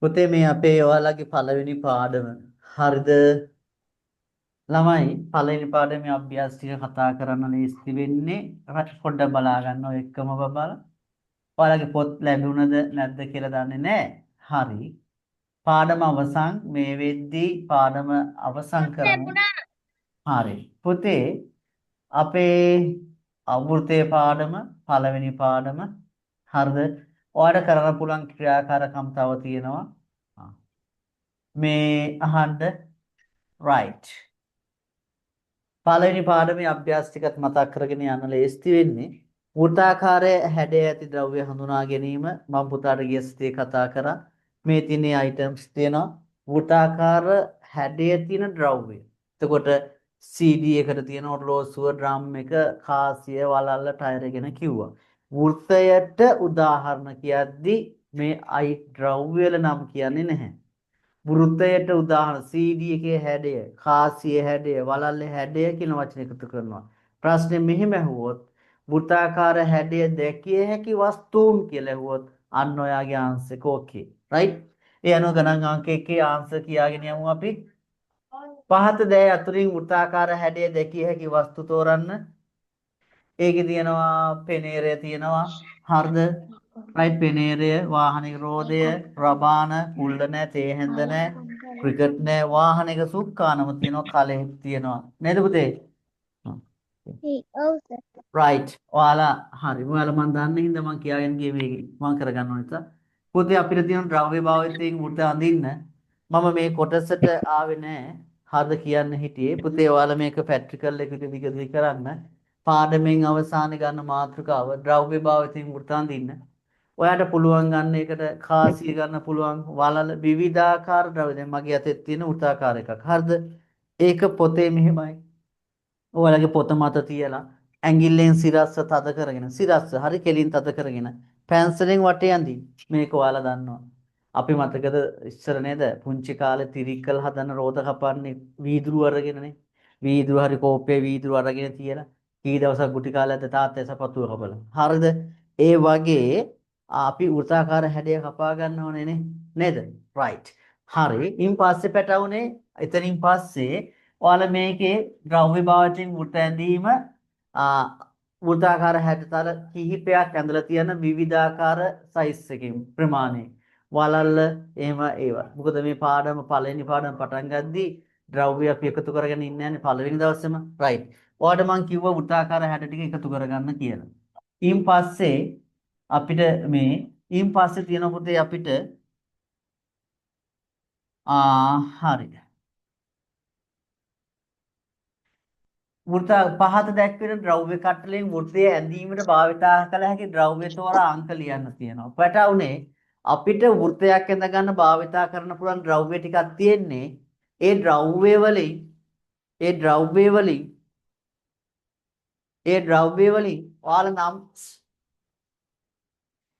පුතේ මේ අපේ ඔයාලගේ පළවෙනි පාඩම. හරිද? ළමයි පළවෙනි පාඩමේ අභ්‍යාස ටික කතා කරන්න ලේස්ති වෙන්නේ පොඩ්ඩක් බලා ගන්න ඔය එකම බබාලා. ඔයාලගේ පොත් ලැබුණද නැද්ද කියලා දන්නේ නැහැ. හරි. පාඩම අවසන් මේ වෙද්දී පාඩම අවසන් කරමු. ලැබුණා. හරි. පුතේ අපේ අවෘතයේ පාඩම පළවෙනි පාඩම හරිද? ඔයාලට කරන්න පුළුවන් ක්‍රියාකාරකම් තව තියෙනවා. මේ අහන්න right. පළවෙනි පාඩමේ අභ්‍යාස ටිකත් මතක් කරගෙන යන්න ලේස්ති වෙන්නේ. වෘත්තාකාරයේ හැඩය ඇති ද්‍රව්‍ය හඳුනා ගැනීම මම පුතාට ගිය සතියේ කතා කරා. මේ තියෙන items තියෙනවා. වෘත්තාකාර හැඩය තියෙන ද්‍රව්‍ය. එතකොට CD එකට තියෙන ඔරලෝසුව ඩ්‍රම් එක කාසිය වලල්ල ටයර් ගැන කිව්වා. වෘත්තයට උදාහරණ කියද්දි මේ ද්‍රව්‍ය වල නම් කියන්නේ නැහැ. වෘත්තයට උදාහරණ CD එකේ හැඩය, කාසියේ හැඩය, වලල්ලේ හැඩය කියන වචන එකතු කරනවා. ප්‍රශ්නේ මෙහෙම ඇහුවොත් වෘත්තාකාර හැඩය දැකිය හැකි වස්තුන් කියලා ඇහුවොත් අන්න ඔයාගේ ආන්සර් එක ඕකේ. රයිට්? ඒ අනුව ගණන් අංක 1 ආන්සර් කියාගෙන යමු අපි. පහත දෑ අතුරින් වෘත්තාකාර හැඩය දැකිය හැකි වස්තු තෝරන්න. ඒකේ තියෙනවා පෙනේරය තියෙනවා. හරිද? රයිට් පෙනේරය, වාහනික රෝදය, රබාන, කුල්ල නැහැ, තේ හැඳ නැහැ, ක්‍රිකට් නැහැ, වාහනික සුක්කානම තියෙනවා, කලෙහිත් තියෙනවා. නේද පුතේ? රයිට්. ඔයාලා හරි. ඔයාලා මම දන්න හින්දා මම කියාගෙන ගියේ මේක මම කරගන්න ඕන නිසා. පුතේ අපිට තියෙන ද්‍රව්‍ය භාවිතයෙන් වෘත අඳින්න මම මේ කොටසට ආවේ නැහැ. හරිද කියන්න හිටියේ. පුතේ ඔයාලා මේක ප්‍රැක්ටිකල් එක විදිහට කරන්න. පාඩමෙන් අවසානයේ ගන්න මාතෘකාව ද්‍රව්‍ය භාවිතයෙන් වෘත අඳින්න. ඔයාට පුළුවන් ගන්න එකට කාසිය ගන්න පුළුවන් වලල විවිධාකාර ද්‍රව්‍ය. දැන් මගේ අතේ තියෙන වෘත්තාකාර එකක්. හරිද? ඒක පොතේ මෙහෙමයි. ඔයාලගේ පොත මත තියලා ඇඟිල්ලෙන් සිරස්ස තද කරගෙන සිරස්ස හරි කෙලින් තද කරගෙන පැන්සලෙන් වටේ අඳින්න. මේක ඔයාලා දන්නවා. අපි මතකද ඉස්සර නේද පුංචි කාලේ තිරික්කල් හදන රෝද කපන්නේ වීදුරු අරගෙනනේ. වීදුරු හරි කෝප්පේ වීදුරු අරගෙන තියලා කී දවසක් ගුටි කාලයක්ද තාත්තා සපත්තුව කපලා. හරිද? ඒ වගේ අපි වෘත්තාකාර හැඩය කපා ගන්න ඕනේ නේද? right. හරි. ඉන් පස්සේ පැටවුනේ එතනින් පස්සේ ඔයාලා මේකේ ද්‍රව්‍ය භාවිතයෙන් වෘත ඇඳීම වෘත්තාකාර හැඩතල කිහිපයක් ඇඳලා තියෙන විවිධාකාර සයිස් එකකින් ප්‍රමාණය. වලල්ල එහෙම ඒවා. මොකද මේ පාඩම පළවෙනි පාඩම පටන් ගද්දී ද්‍රව්‍ය අපි එකතු කරගෙන ඉන්නේ නැහැ පළවෙනි දවසේම. right. ඔයාලට මම කිව්වා වෘත්තාකාර හැඩ ටික එකතු කරගන්න කියලා. ඊන් පස්සේ අපිට මේ ඊන් පස්සේ තියෙන පුතේ අපිට හරි. වෘත පහත දැක්වෙන ද්‍රව්‍ය කට්ටලෙන් වෘතය ඇඳීමට භාවිතා කළ හැකි ද්‍රව්‍ය තෝරා අංක ලියන්න තියෙනවා. පැටවුනේ අපිට වෘතයක් ඇඳ ගන්න භාවිතා කරන්න පුළුවන් ද්‍රව්‍ය ටිකක් තියෙන්නේ. ඒ ද්‍රව්‍ය වලින් ඔයාලා නම්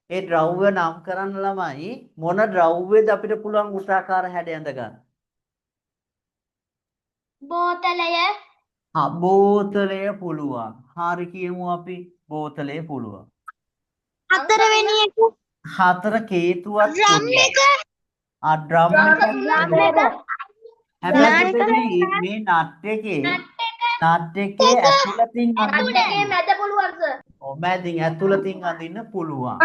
ඒ ද්‍රව්‍ය නම් කරන්න ළමයි මොන ද්‍රව්‍යද අපිට පුළුවන් වෘත්තාකාර හැඩ ඇඳ ගන්න? බෝතලය. බෝතලය පුළුවන්. හරි කියමු අපි බෝතලය පුළුවන්. හතරවෙනි එක. හතර කේතුවක් පුළුවන්. ඩ්‍රම් එක. හැබැයි මේ නාට්‍යකේ ඇතුළතින් අඳින්න මැද පුළුවන් සර්. මැදින් ඇතුළතින් අඳින්න පුළුවන්.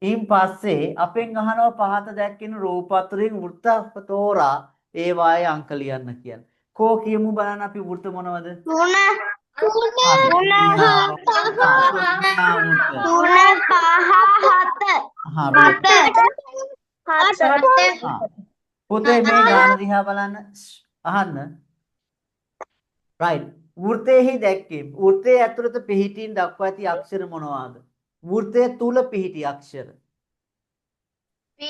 ඊන් පස්සේ අපෙන් අහනවා පහත දැක්කෙන රූප අතරින් වෘත්ත තෝරා ඒ වායේ අංක ලියන්න කියලා. කෝ කියමු බලන්න අපි වෘත්ත මොනවද? 3 පුතේ මේ ගාන දිහා බලන්න අහන්න. right. වෘත්තයේ දැක්කේ වෘත්තයේ ඇතුළත පිහිටින් දක්වා ඇති අක්ෂර මොනවාද? වෘත්තයේ තුල පිහිටි අක්ෂර. P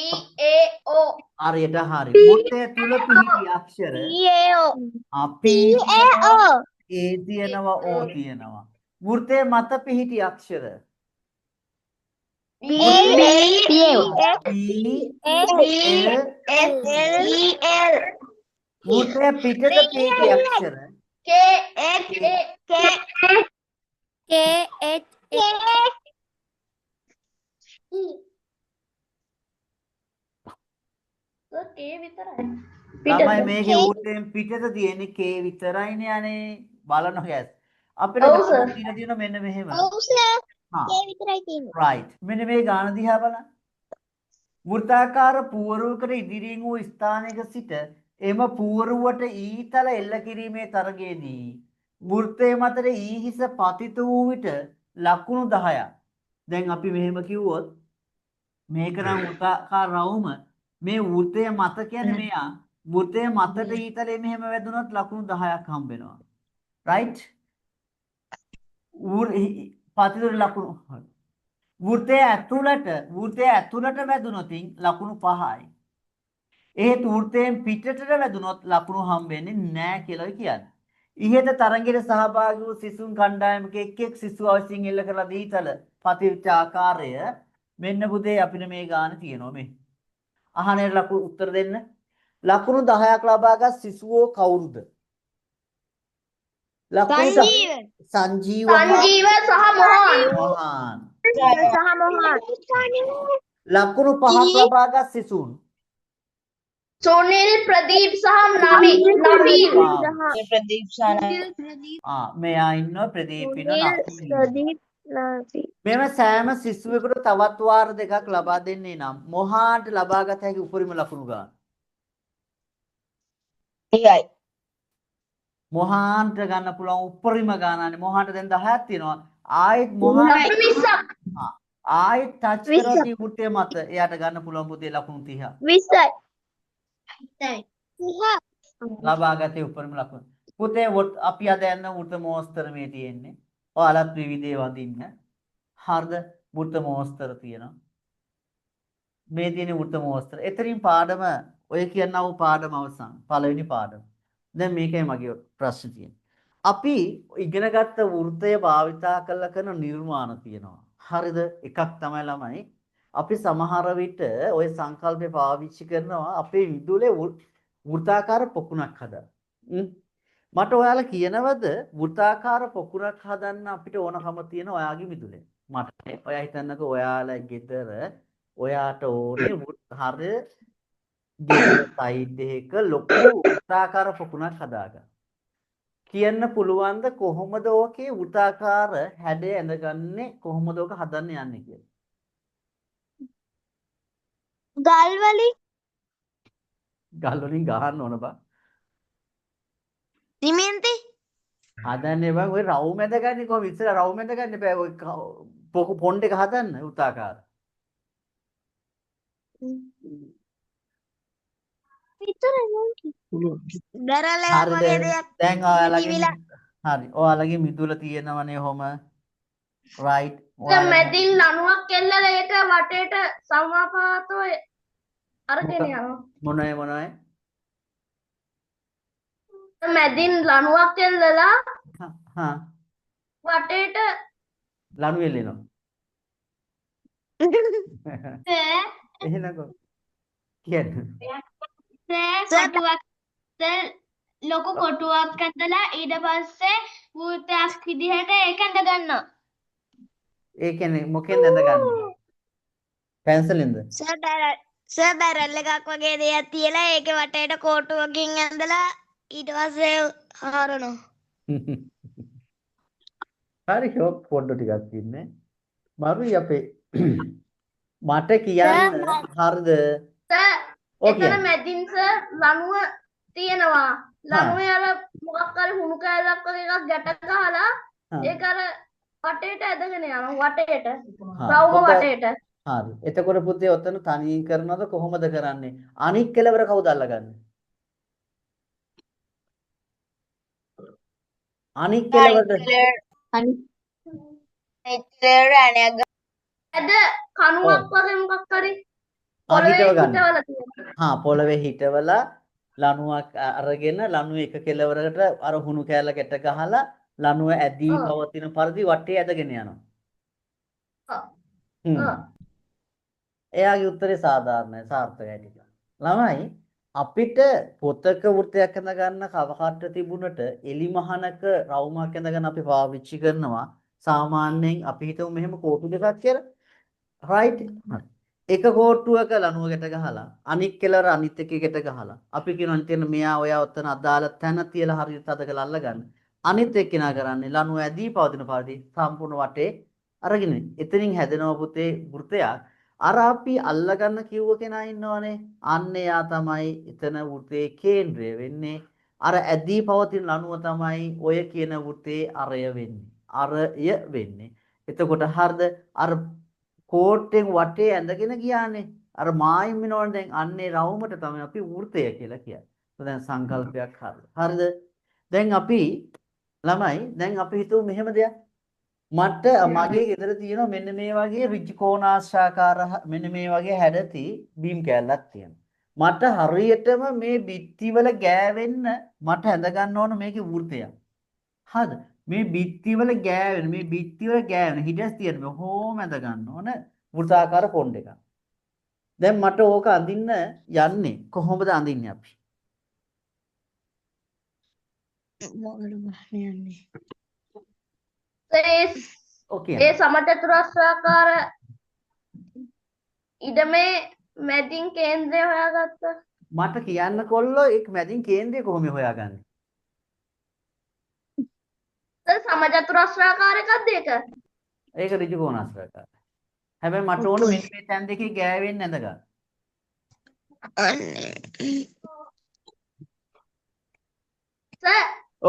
A O. හරියට හරි. වෘත්තයේ තුල පිහිටි අක්ෂර P A O. A තියෙනවා O තියෙනවා. වෘත්තයේ මත පිහිටි අක්ෂර B L. වෘත්තයේ පිටත පිහිටි අක්ෂර K H E. K විතරයි. ළමයි මේකේ ඌටෙන් පිටත තියෙන්නේ K විතරයිනේ අනේ බලන්න ගැස්. අපිට ඔව් සර්. ගානක් දීලා තියෙනවා මෙන්න මෙහෙම. හා right. මෙන්න මේ ගාන දිහා බලන්න. වෘත්තාකාර පුවරුවකට ඉදිරියෙන් වූ ස්ථානයක සිට එම පුවරුවට ඊතල එල්ල කිරීමේ තරගයේදී වෘත්තයේ මතට ඊහිස පතිත වූ විට ලකුණු 10ක්. දැන් අපි මෙහෙම කිව්වොත් මේක නම් වෘත්තාකාර රවුම මේ වෘත්තයේ මත කියන්නේ මෙයා වෘත්තයේ මතට ඊතලේ මෙහෙම වැදුනොත් ලකුණු 10ක් හම්බ වෙනවා. right? පතිත ලකුණු වෘත්තයේ ඇතුළට වැදුනොත් ලකුණු 5යි. ඒත් වෘත්තයෙන් පිටතට වැදුනොත් ලකුණු හම්බෙන්නේ නැහැ කියලා කියන්නේ. ඉහත තරඟයට සහභාගී වූ සිසුන් කණ්ඩායමක එක් සිසු අවශ්‍යයෙන් එල්ල කරලා දීතල පතිවිච්ච ආකාරය මෙන්න පුතේ අපිට මේ ගාන තියෙනවා මේ. අහනේ ලකුණු උත්තර දෙන්න. ලකුණු 10ක් ලබාගත් සිසුවෝ කවුරුද? සංජීව සංජීව සහ මොහන්. මොහාන්. සහ මොහන්. ලකුණු 5ක් ලබාගත් සිසුන් සුනිල් ප්‍රදීප් සහ නවීන්. ප්‍රදීප් සානා මෙයා ඉන්නවා ප්‍රදීප් ඉන්නවා මෙම සෑම සිසුවෙකුට තවත් වාර දෙකක් ලබා දෙන්නේ නම් මොහාන්ට ලබාගත හැකි උපරිම ලකුණු ගන්න. ටිකයි මොහාන්ට ගන්න පුළුවන් උපරිම ගානනේ මොහාන්ට දැන් 10ක් තියෙනවා. ආයෙත් මොහාන් ආයෙත් ටච් කරලා තියෙන පුටේ මත එයාට ගන්න පුළුවන් පුතේ ලකුණු 30. 20යි. ලබාගතේ උපරිම ලකුණු. පුතේ අපි අද යන වෘත මෝස්තර මේ තියෙන්නේ. ඔයාලත් විවිධේ වදින්න. හරිද? වෘත මෝස්තර තියෙනවා. මේ තියෙන වෘත මෝස්තර. එතනින් පාඩම ඔය කියනා වූ පාඩම අවසන්. පළවෙනි පාඩම. දැන් මේකයි මගේ ප්‍රශ්නේ තියෙන්නේ. අපි ඉගෙනගත්ත වෘතය භාවිතා කරලා කරන නිර්මාණ තියෙනවා. හරිද? එකක් තමයි ළමයි. අපි සමහර විට ওই සංකල්පේ පාවිච්චි කරනවා අපේ විදුලේ වෘත්තාකාර පොකුණක් හදන්න. මට ඔයාලා කියනවද වෘත්තාකාර පොකුණක් හදන්න අපිට ඕනකම තියෙන ඔයාගේ විදුලේ? මට ඔයා හිතන්නකෝ ඔයාලා ගෙදර ඔයාට ඕනේ හරිය ගෙදර සයිඩ් එක ලොකු වෘත්තාකාර පොකුණක් හදාගන්න. කියන්න පුළුවන්ද කොහොමද ඕකේ වෘත්තාකාර හැඩය ඇඳගන්නේ කොහොමද ඕක හදන්න යන්නේ කියලා? ගල් වලින් ගල් වලින් ගහන්න ඕන බං. සිමෙන්ති හදන්නේ බං ඔය රවු මැද ගන්නේ කොහොම ඉස්සර රවු මැද ගන්න බෑ ඔය පොන්ඩ් එක හදන්න වෘත්තාකාර. දැන් ඔයාලගේ හරි ඔයාලගේ මිදුල තියෙනවනේ ඔහොම රයිට් මැදින් ලණුවක් එල්ලලා ඒක වටේට සමාපාතව අරගෙන යනවා. මොනවයි මැදින් ලණුවක් එල්ලලා හා වටේට ලණු එල්ලෙනවා. එහෙනකෝ කියන්නේ ලොකු කොටුවක් ඇඳලා ඊට පස්සේ වෘත්තයක් විදිහට ඒක ඇඳ ගන්නවා. ඒ කියන්නේ මොකෙන්ද ඇඳගන්නේ? පැන්සලෙන්ද? සර් බැරල් එකක් වගේ දෙයක් තියලා ඒකේ වටේට කෝටුවකින් ඇඳලා ඊට පස්සේ හරනවා. හරි ෂොක් පොඩ්ඩ ටිකක් ඉන්නේ. මරුයි අපේ මට කියන්න හරිද? එතන මැදින් සර් ලණුව තියෙනවා. ලණුවේ අර මොකක් හරි හුණු කෑල්ලක් වගේ එකක් ගැට ගහලා ඒක අර වටේට ඇදගෙන යනවා වටේට. රවුම වටේට. හරි. එතකොට පුතේ ඔතන තනි කරනවද කොහොමද කරන්නේ? අනික් කෙලවර කවුද අල්ලගන්නේ? අනික් කෙලවරද? ඇද කණුවක් වගේ මොකක් හරි හිටව ගන්න. හිටවලා තියෙනවා. පොළවේ හිටවලා ලණුවක් අරගෙන ලණුව එක කෙලවරකට අර හුණු කෑල්ල ගැට ගහලා ලණුව ඇදී පවතින පරිදි වටේ ඇදගෙන යනවා. එයාගේ උත්තරේ සාධාරණයි සාර්ථකයි ටික. ළමයි අපිට පොතක වෘත්තයක් ඇඳ ගන්න කවකට තිබුණට එලි මහනක රවුමක් ඇඳගෙන අපි පාවිච්චි කරනවා. සාමාන්‍යයෙන් අපි හිතමු මෙහෙම කෝටු දෙකක් කියලා. රයිට්. එක කෝට්ටුවක ලණුව ගැට ගහලා අනික් කෙලවර අනිත් එකේ ගැට ගහලා අපි කියනවා ඉතින් මෙයා ඔයා ඔතන අදාළ තැන තියලා හරියට තද කරලා අල්ලගන්න. අනිත් එක්කෙනා කරන්නේ ලණුව ඇදී පවතින පරිදි සම්පූර්ණ වටේ අරගෙන එතනින් හැදෙනව පුතේ වෘතයක්. අර අපි අල්ලගන්න කිව්ව කෙනා ඉන්නවනේ. අන්න එයා තමයි එතන වෘතේ කේන්ද්‍රය වෙන්නේ. අර ඇදී පවතින ලණුව තමයි ඔය කියන වෘතේ අරය වෙන්නේ. අරය වෙන්නේ. එතකොට හරිද? අර කෝට්ටෙන් වටේ ඇඳගෙන ගියානේ. අර මායිම් වෙනවනේ දැන් අන්නේ රවුමට තමයි අපි වෘතය කියලා කියන්නේ. දැන් සංකල්පයක් හරිද? දැන් අපි ළමයි දැන් අපි හිතුව මෙහෙම දෙයක්. මට මගේ ගෙදර තියෙනවා මෙන්න මේ වගේ ඍජුකෝණාශ්‍රාකාර මෙන්න මේ වගේ හැඩති බීම් කෑල්ලක් තියෙනවා. මට හරියටම මේ බිත්තිවල ගෑවෙන්න මට ඇඳ ගන්න ඕන මේකේ වෘතයක්. හරිද? මේ බිත්තිවල ගෑවෙන මේ බිත්තිවල ගෑවෙන හිඩස් තියෙන කොහොම ඇඳ ගන්න ඕන වෘතාකාර පොණ්ඩ එකක්. දැන් මට ඕක අඳින්න යන්නේ කොහොමද අඳින්නේ අපි? ඕකේ. ඒ සමචතුරස්‍රාකාර ඉඩමේ මැදින් කේන්ද්‍රය හොයාගත්තා. මට කියන්න කොල්ලෝ ඒක මැදින් කේන්ද්‍රය කොහොමද හොයාගන්නේ? සමචතුරස්‍රාකාර එකක්ද ඒක? ඒක ඍජු කෝණාශ්‍රාකාරයි. හැබැයි මට ඕන මෙන්න මේ තැන් දෙකේ ගෑවෙන්න ඇඳ ගන්න.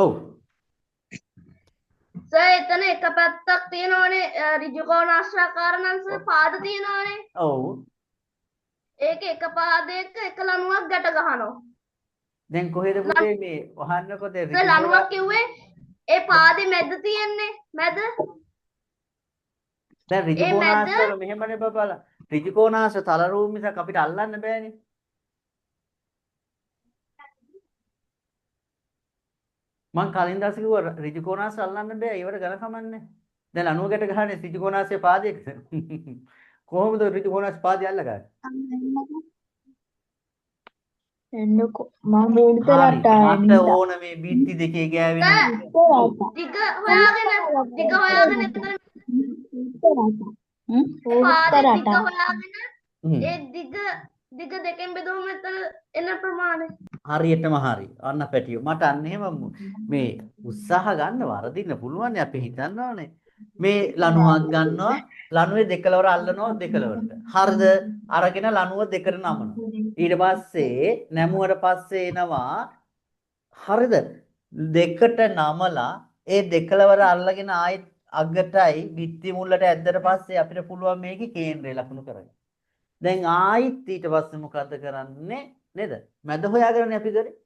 ඔව්. එතන එක පැත්තක් තියෙනවනේ ඍජු කෝණාශ්‍රාකාර නම් පාද තියෙනවනේ. ඔව්. ඒක එක පාදයක එක ලණුවක් ගැට ගහනවා. දැන් කොහෙද පුතේ මේ වහන්නකොද ලණුවක් කිව්වේ ඒ පාදේ මැද තියෙන්නේ මැද. දැන් ඍජු කෝණාශ්‍ර මෙහෙමනේ බබලා. ඍජු කෝණාශ්‍ර තල රූප මිසක් අපිට අල්ලන්න බෑනේ. මං කලින් දවසේ කිව්වා ඍජු කෝණාශ්‍ර අල්ලන්න බෑ ඒවට ගල කමන්නේ. දැන් ලණුව ගැට ගහන්නේ ඍජු කෝණාශ්‍රයේ පාදයකට. කොහොමද ඍජු කෝණාශ්‍ර පාදය අල්ලගන්නේ? එන්නකො මම බෝඩට මට ඕන මේ බිත්ති දෙකේ ගෑවෙන දිග හොයාගෙන එතන පාදේ දිග හොයාගෙන ඒ දිග දෙකෙන් බෙදුවම එතන එන ප්‍රමාණය හරියටම හරි. අන්න පැටියෝ මට අන්න එහෙම මේ උත්සාහ ගන්න වරදින්න පුළුවන් නේ අපි හිතන්න ඕනේ. මේ ලණුවක් ගන්නවා ලණුවේ දෙකලවර අල්ලනවා දෙකලවරට. හරිද? අරගෙන ලණුව දෙකට නමනවා. ඊට පස්සේ නැමුවට පස්සේ එනවා හරිද? දෙකට නමලා ඒ දෙකලවර අල්ලගෙන ආයෙත් අගටයි බිත්ති මුල්ලට ඇද්දට පස්සේ අපිට පුළුවන් මේකේ කේන්ද්‍රය ලකුණු කරගන්න. දැන් ආයිත් ඊට පස්සේ මොකද කරන්නේ නේද? මැද හොයාගන්නේ අපි කරේ.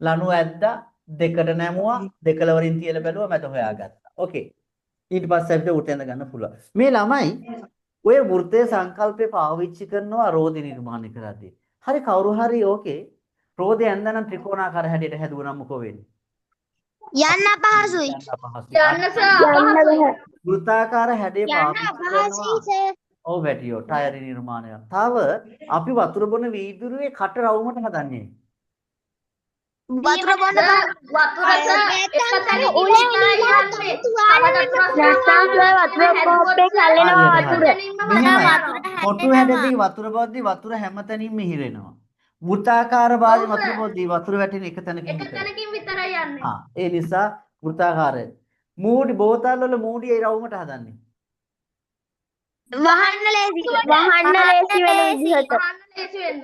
ලණුව ඇද්දා දෙකට නැමුවා දෙකලවරින් තියලා බැලුවා මැද හොයාගත්තා. ඕකේ. ඊට පස්සේ අපිට උට ඇඳ ගන්න පුළුවන්. මේ ළමයි ඔය වෘත්තයේ සංකල්පේ පාවිච්චි කරනවා රෝදි නිර්මාණය කරද්දී. හරි කවුරු හරි ඕකේ රෝදේ ඇඳනම් ත්‍රිකෝණාකාර හැඩයට හැදුවනම් මොකෝ වෙන්නේ? යන්න අපහසුයි. වෘත්තාකාර හැඩය පාවිච්චි කරනවා. ඔව් වැටියෝ ටයරි නිර්මාණය. තව අපි වතුර බොන වීදුරුවේ කට රවුමට හදන්නේ. වතුර බොන්න කොටු හැඩදී වතුර බොද්දී වතුර හැමතැනින්ම හිරෙනවා. වෘත්තාකාර භාජ වතුර බොද්දී වතුර වැටෙන එක තැනකින් විතරයි යන්නේ. ඒ නිසා වෘත්තාකාරය. මූඩි බෝතල් වල මූඩි ඒ රවුමට හදන්නේ. වහන්න ලේසි වෙන විදිහට.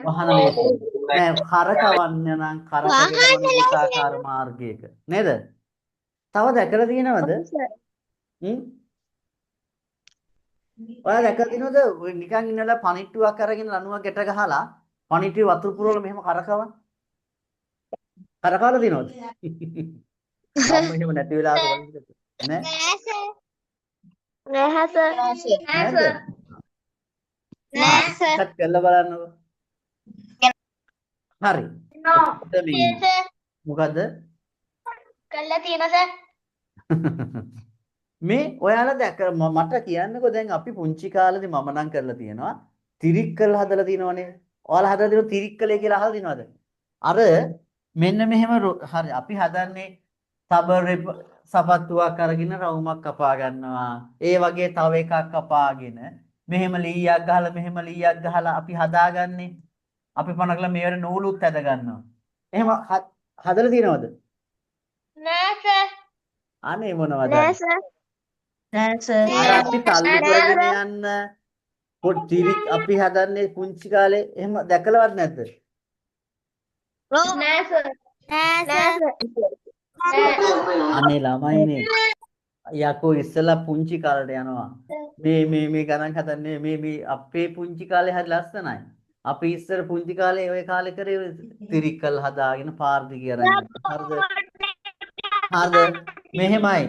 වහන ලේසි. නෑ කරකවන්න නම් කරකවන්න වෘත්තාකාර මාර්ගයක. නේද? තව දැකලා තියෙනවද? ඔයා දැකලා තියෙනවද නිකන් ඉන්නලා පණිට්ටුවක් අරගෙන ලණුවක් ගැට ගහලා පණිට්ටුවේ වතුර පුරවල මෙහෙම කරකවන? කරකවලා තියෙනවද? මම එහෙම නැති වෙලාවක නෑ. නෑ සර්. කට් කරලා බලන්නකෝ. හරි. මොකද්ද? කළා තියෙන සර්. මේ ඔයාලා දැක මට කියන්නකෝ දැන් අපි පුංචි කාලේදී මම නම් කරලා තියෙනවා තිරික්කල් හදලා තියෙනවනේ. ඔයාලා හදලා තියෙන තිරික්කලේ කියලා අහලා තියෙනවද? අර මෙන්න මෙහෙම හරි අපි හදන්නේ තබරේ සපත්තුවක් අරගෙන රවුමක් කපා ගන්නවා. ඒ වගේ තව එකක් කපාගෙන මෙහෙම ලීයක් ගහලා මෙහෙම ලීයක් ගහලා අපි හදාගන්නේ. අපි පනකලා මේවට නූලුත් ඇද ගන්නවා. එහෙම හදලා තියෙනවද? නෑ සර්. අනේ මොනවද? නෑ සර්. නෑ සර්. අර අපි තල්ලු කරගෙන යන්න පොඩ්ඩිරික් අපි හදන්නේ පුංචි කාලේ එහෙම දැකලවත් නැද්ද? නෑ සර්. නෑ සර්. අනේ ළමයිනේ. යකෝ ඉස්සලා පුංචි කාලේට යනවා. මේ ගණන් හදන්නේ මේ අපේ පුංචි කාලේ හරි ලස්සනයි. අපි ඉස්සර පුංචි කාලේ ওই කාලේ කරේ තිරික්කල් හදාගෙන පාර්දි කියරන්. හරිද? හරිද? මෙහෙමයි.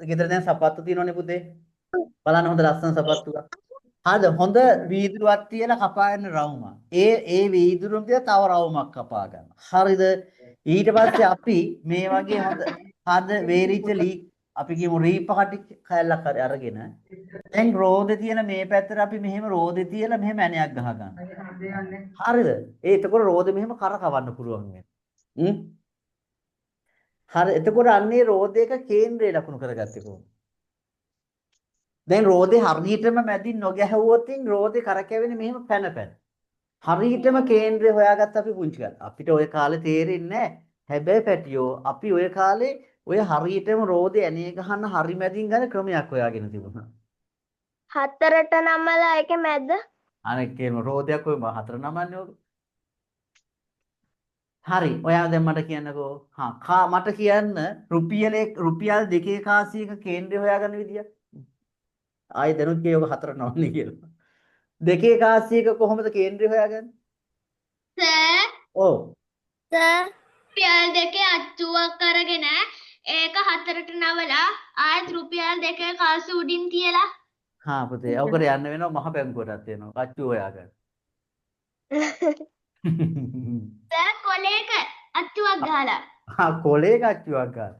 ගෙදර දැන් සපත්තු තියෙනවනේ පුතේ. බලන්න හොඳ ලස්සන සපත්තුවක්. හරිද? හොඳ වීදුරුවක් තියලා කපාගෙන රවුමක්. ඒ වීදුරුම් තියලා තව රවුමක් කපා ගන්න. හරිද? ඊට පස්සේ අපි මේ වගේ හොඳ වේරිච්ච ලී අපි කියමු රීප කටි කැල්ලක් හරි අරගෙන දැන් රෝදේ තියෙන මේ පැත්තට අපි මෙහෙම රෝදේ තියලා මෙහෙම ඇණයක් ගහ ගන්න. හරිද? එතකොට රෝදේ මෙහෙම කරකවන්න පුළුවන් වෙනවා. හරි. එතකොට අන්නේ රෝදේක කේන්ද්‍රය ලකුණු කරගත්තේ කොහොමද? දැන් රෝදේ හරියටම මැදින් නොගැහුවොත් රෝදේ කරකැවෙන්නේ මෙහෙම පැන. හරියටම කේන්ද්‍රය හොයාගත්ත අපි පුංචි කාලේ. අපිට ওই කාලේ තේරෙන්නේ නැහැ. හැබැයි පැටියෝ අපි ওই කාලේ ඔය හරියටම රෝදේ ඇණේ ගහන්න හරි මැදින් ගන්න ක්‍රමයක් හොයාගෙන තිබුණා. හතරට නමලා ඒකේ මැද. අනෙක් කේම රෝදයක් ඔය හතර නමන්නේ ඔක. හරි. ඔයා දැන් මට කියන්නකෝ. මට කියන්න රුපියල් 2 කාසියක කේන්ද්‍රය හොයාගන්න විදිය. ආයෙ දැනුත් කියෝක හතර නමන්නේ කියලා. 2 කාසියක කොහොමද කේන්ද්‍රය හොයාගන්නේ? සර්. ඔව්. සර්. රුපියල් 2 අච්චුවක් අරගෙන ඒක හතරට නවලා ආයෙත් රුපියල් 2 කාසි උඩින් තියලා පුතේ. ඔකට යන්න වෙනවා මහ බැංකුවටත් යනවා. අච්චු හොයාගන්න. සර් කොලේක අච්චුවක් ගහලා. කොලේක අච්චුවක් ගන්න.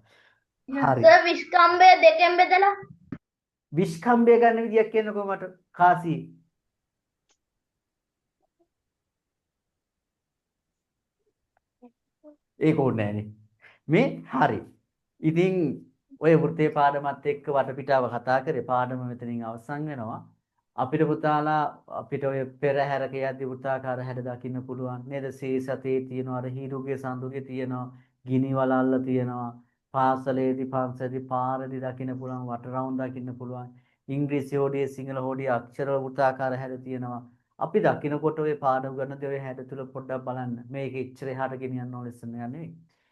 හරි. සර් විස්කම්බේ දෙකෙන් බෙදලා විස්කම්බය ගන්න විදියක් කියන්නකෝ මට කාසි. ඒක ඕනේ නෑනේ. මේ හරි. ඉතින් ඔය වෘත්තේ පාඩමත් එක්ක වටපිටාව කතා කරේ පාඩම මෙතනින් අවසන් වෙනවා. අපිට පුතාලා අපිට ඔය පෙරහැරක යද්දි වෘත්තාකාර හැඩ දකින්න පුළුවන් නේද? සීසතේ තියෙනවා, අර හීරුගේ සඳුගේ තියෙනවා, ගිනි වලල්ල තියෙනවා, පාසලේදී පන්සලේදී පාරේදී දකින්න පුළුවන්, වට රවුම් දකින්න පුළුවන්. ඉංග්‍රීසි හොඩියේ සිංහල හොඩියේ අක්ෂර වෘත්තාකාර හැඩ තියෙනවා. අපි දකින්නකොට ඔය පාඩම ගන්නදී ඔය හැඩ තුල පොඩ්ඩක් බලන්න. මේක ඉච්චර එහාට ගෙනියන්න ඕන ඉස්සන නෙවෙයි.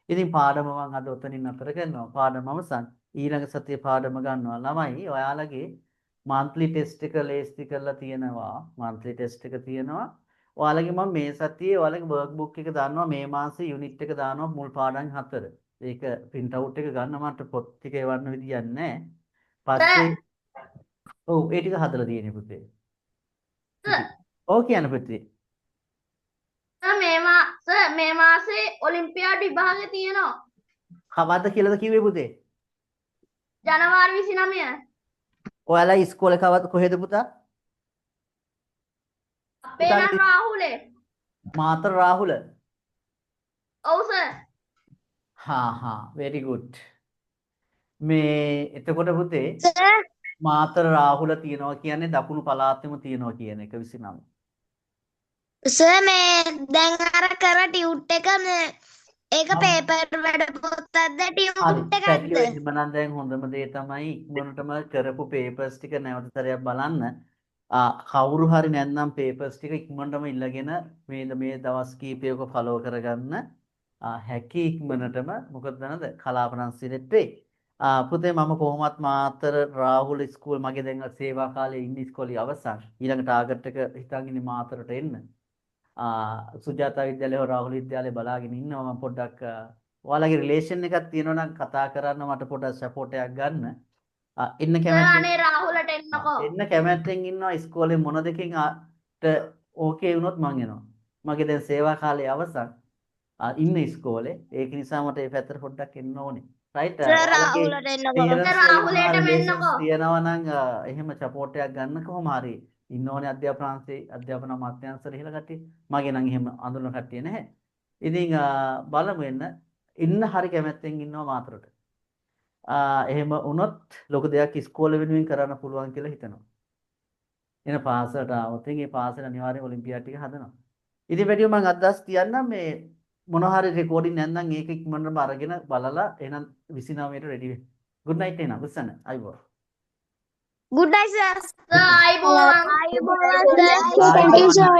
ඉතින් පාඩම මම අද ඔතනින් අතර කරනවා. පාඩම අවසන්. ඊළඟ සතියේ පාඩම ගන්නවා. ළමයි ඔයාලගේ monthly test එක ලේස්ති කරලා තියෙනවා. monthly test එක තියෙනවා. ඔයාලගේ මම මේ සතියේ ඔයාලගේ workbook එක දානවා. මේ මාසේ unit එක දානවා මුල් පාඩම් 4. ඒක print out එක ගන්න මට පොත් ටික එවන්න විදියක් නැහැ. පස්සේ ඔව් ඒ ටික හදලා තියෙන්නේ පුතේ. ඔව් කියන්න පුතේ. සර් මේ මාසේ ඔලිම්පියාඩ් විභාගය තියෙනවා. කවද්ද කියලාද කිව්වේ පුතේ? ජනවාරි 29. ඔයාලා ඉස්කෝලේ කවද්ද කොහෙද පුතා? අපේ නම් රාහුලේ. මාතර රාහුල. ඔව් සර්. very good. මේ එතකොට පුතේ සර්. මාතර රාහුල තියනවා කියන්නේ දකුණු පළාතෙම තියනවා කියන එක 29. සර් මේ දැන් අර කර ටියුට් එක ඒක පේපර් වැඩ පොතක්ද ටියුට් එකක්ද? මනම් දැන් හොඳම දේ තමයි ඉක්මනටම කරපු පේපර්ස් ටික නැවත සැරයක් බලන්න. කවුරු හරි නැත්නම් පේපර්ස් ටික ඉක්මනටම ඉල්ලගෙන මේ දවස් කීපයක ෆලෝ කරගන්න හැකි ඉක්මනටම. මොකද දන්නද කලාපනන්සිලෙත් වෙයි. පුතේ මම කොහොමත් මාතර රාහුල ස්කූල් මගේ දැන් සේවා කාලේ ඉන්න ඉස්කෝලේ අවසන්. ඊළඟ ටාගට් එක හිතන් ඉන්නේ මාතරට එන්න. සුජාතා විද්‍යාලය හෝ රාහුල විද්‍යාලය බලාගෙන ඉන්නවා. මම පොඩ්ඩක් ඔයාලගේ රිලේෂන් එකක් තියෙනවා නම් කතා කරන්න මට පොඩ්ඩක් සපෝට් එකක් ගන්න. එන්න කැමැත්තෙන් අනේ රාහුලට එන්නකෝ. එන්න කැමැත්තෙන් ඉන්නවා ඉස්කෝලේ මොන දෙකකින් ඕකේ වුණොත් මං එනවා. මගේ දැන් සේවා කාලේ අවසන්. ඉන්න ඉස්කෝලේ. ඒක නිසා මට මේ පැත්තට පොඩ්ඩක් එන්න ඕනේ. රයිට් රාහුලට එන්නකෝ. රාහුලටම එන්නකෝ. තියනවා නම් එහෙම සපෝට් එකක් ගන්න කොහොම හරි ඉන්න ඕනේ අධ්‍යාපන අමාත්‍යාංශවල ඉහළ කට්ටිය. මගේ නම් එහෙම අඳුරන කට්ටිය නැහැ. ඉතින් බලමු ඉන්න හරි කැමැත්තෙන් ඉන්නවා මාතරට. එහෙම වුණොත් ලොකු දෙයක් ඉස්කෝලේ වෙනුවෙන් කරන්න පුළුවන් කියලා හිතනවා. එන පාසලට ආවොත් ඒ පාසල අනිවාර්යෙන් ඔලිම්පියාඩ් ටික හදනවා. ඉතින් වැඩිය මම අදහස් තියන්නම් මේ මොන හරි රෙකෝඩින් නැත්නම් ඒක ඉක්මනටම අරගෙන බලලා එහෙනම් 29ට රෙඩි වෙන්න. good night එහෙනම් උස්සන්න. අයිබෝ. good night sir සර් ආයිබෝවන් Thank you sir.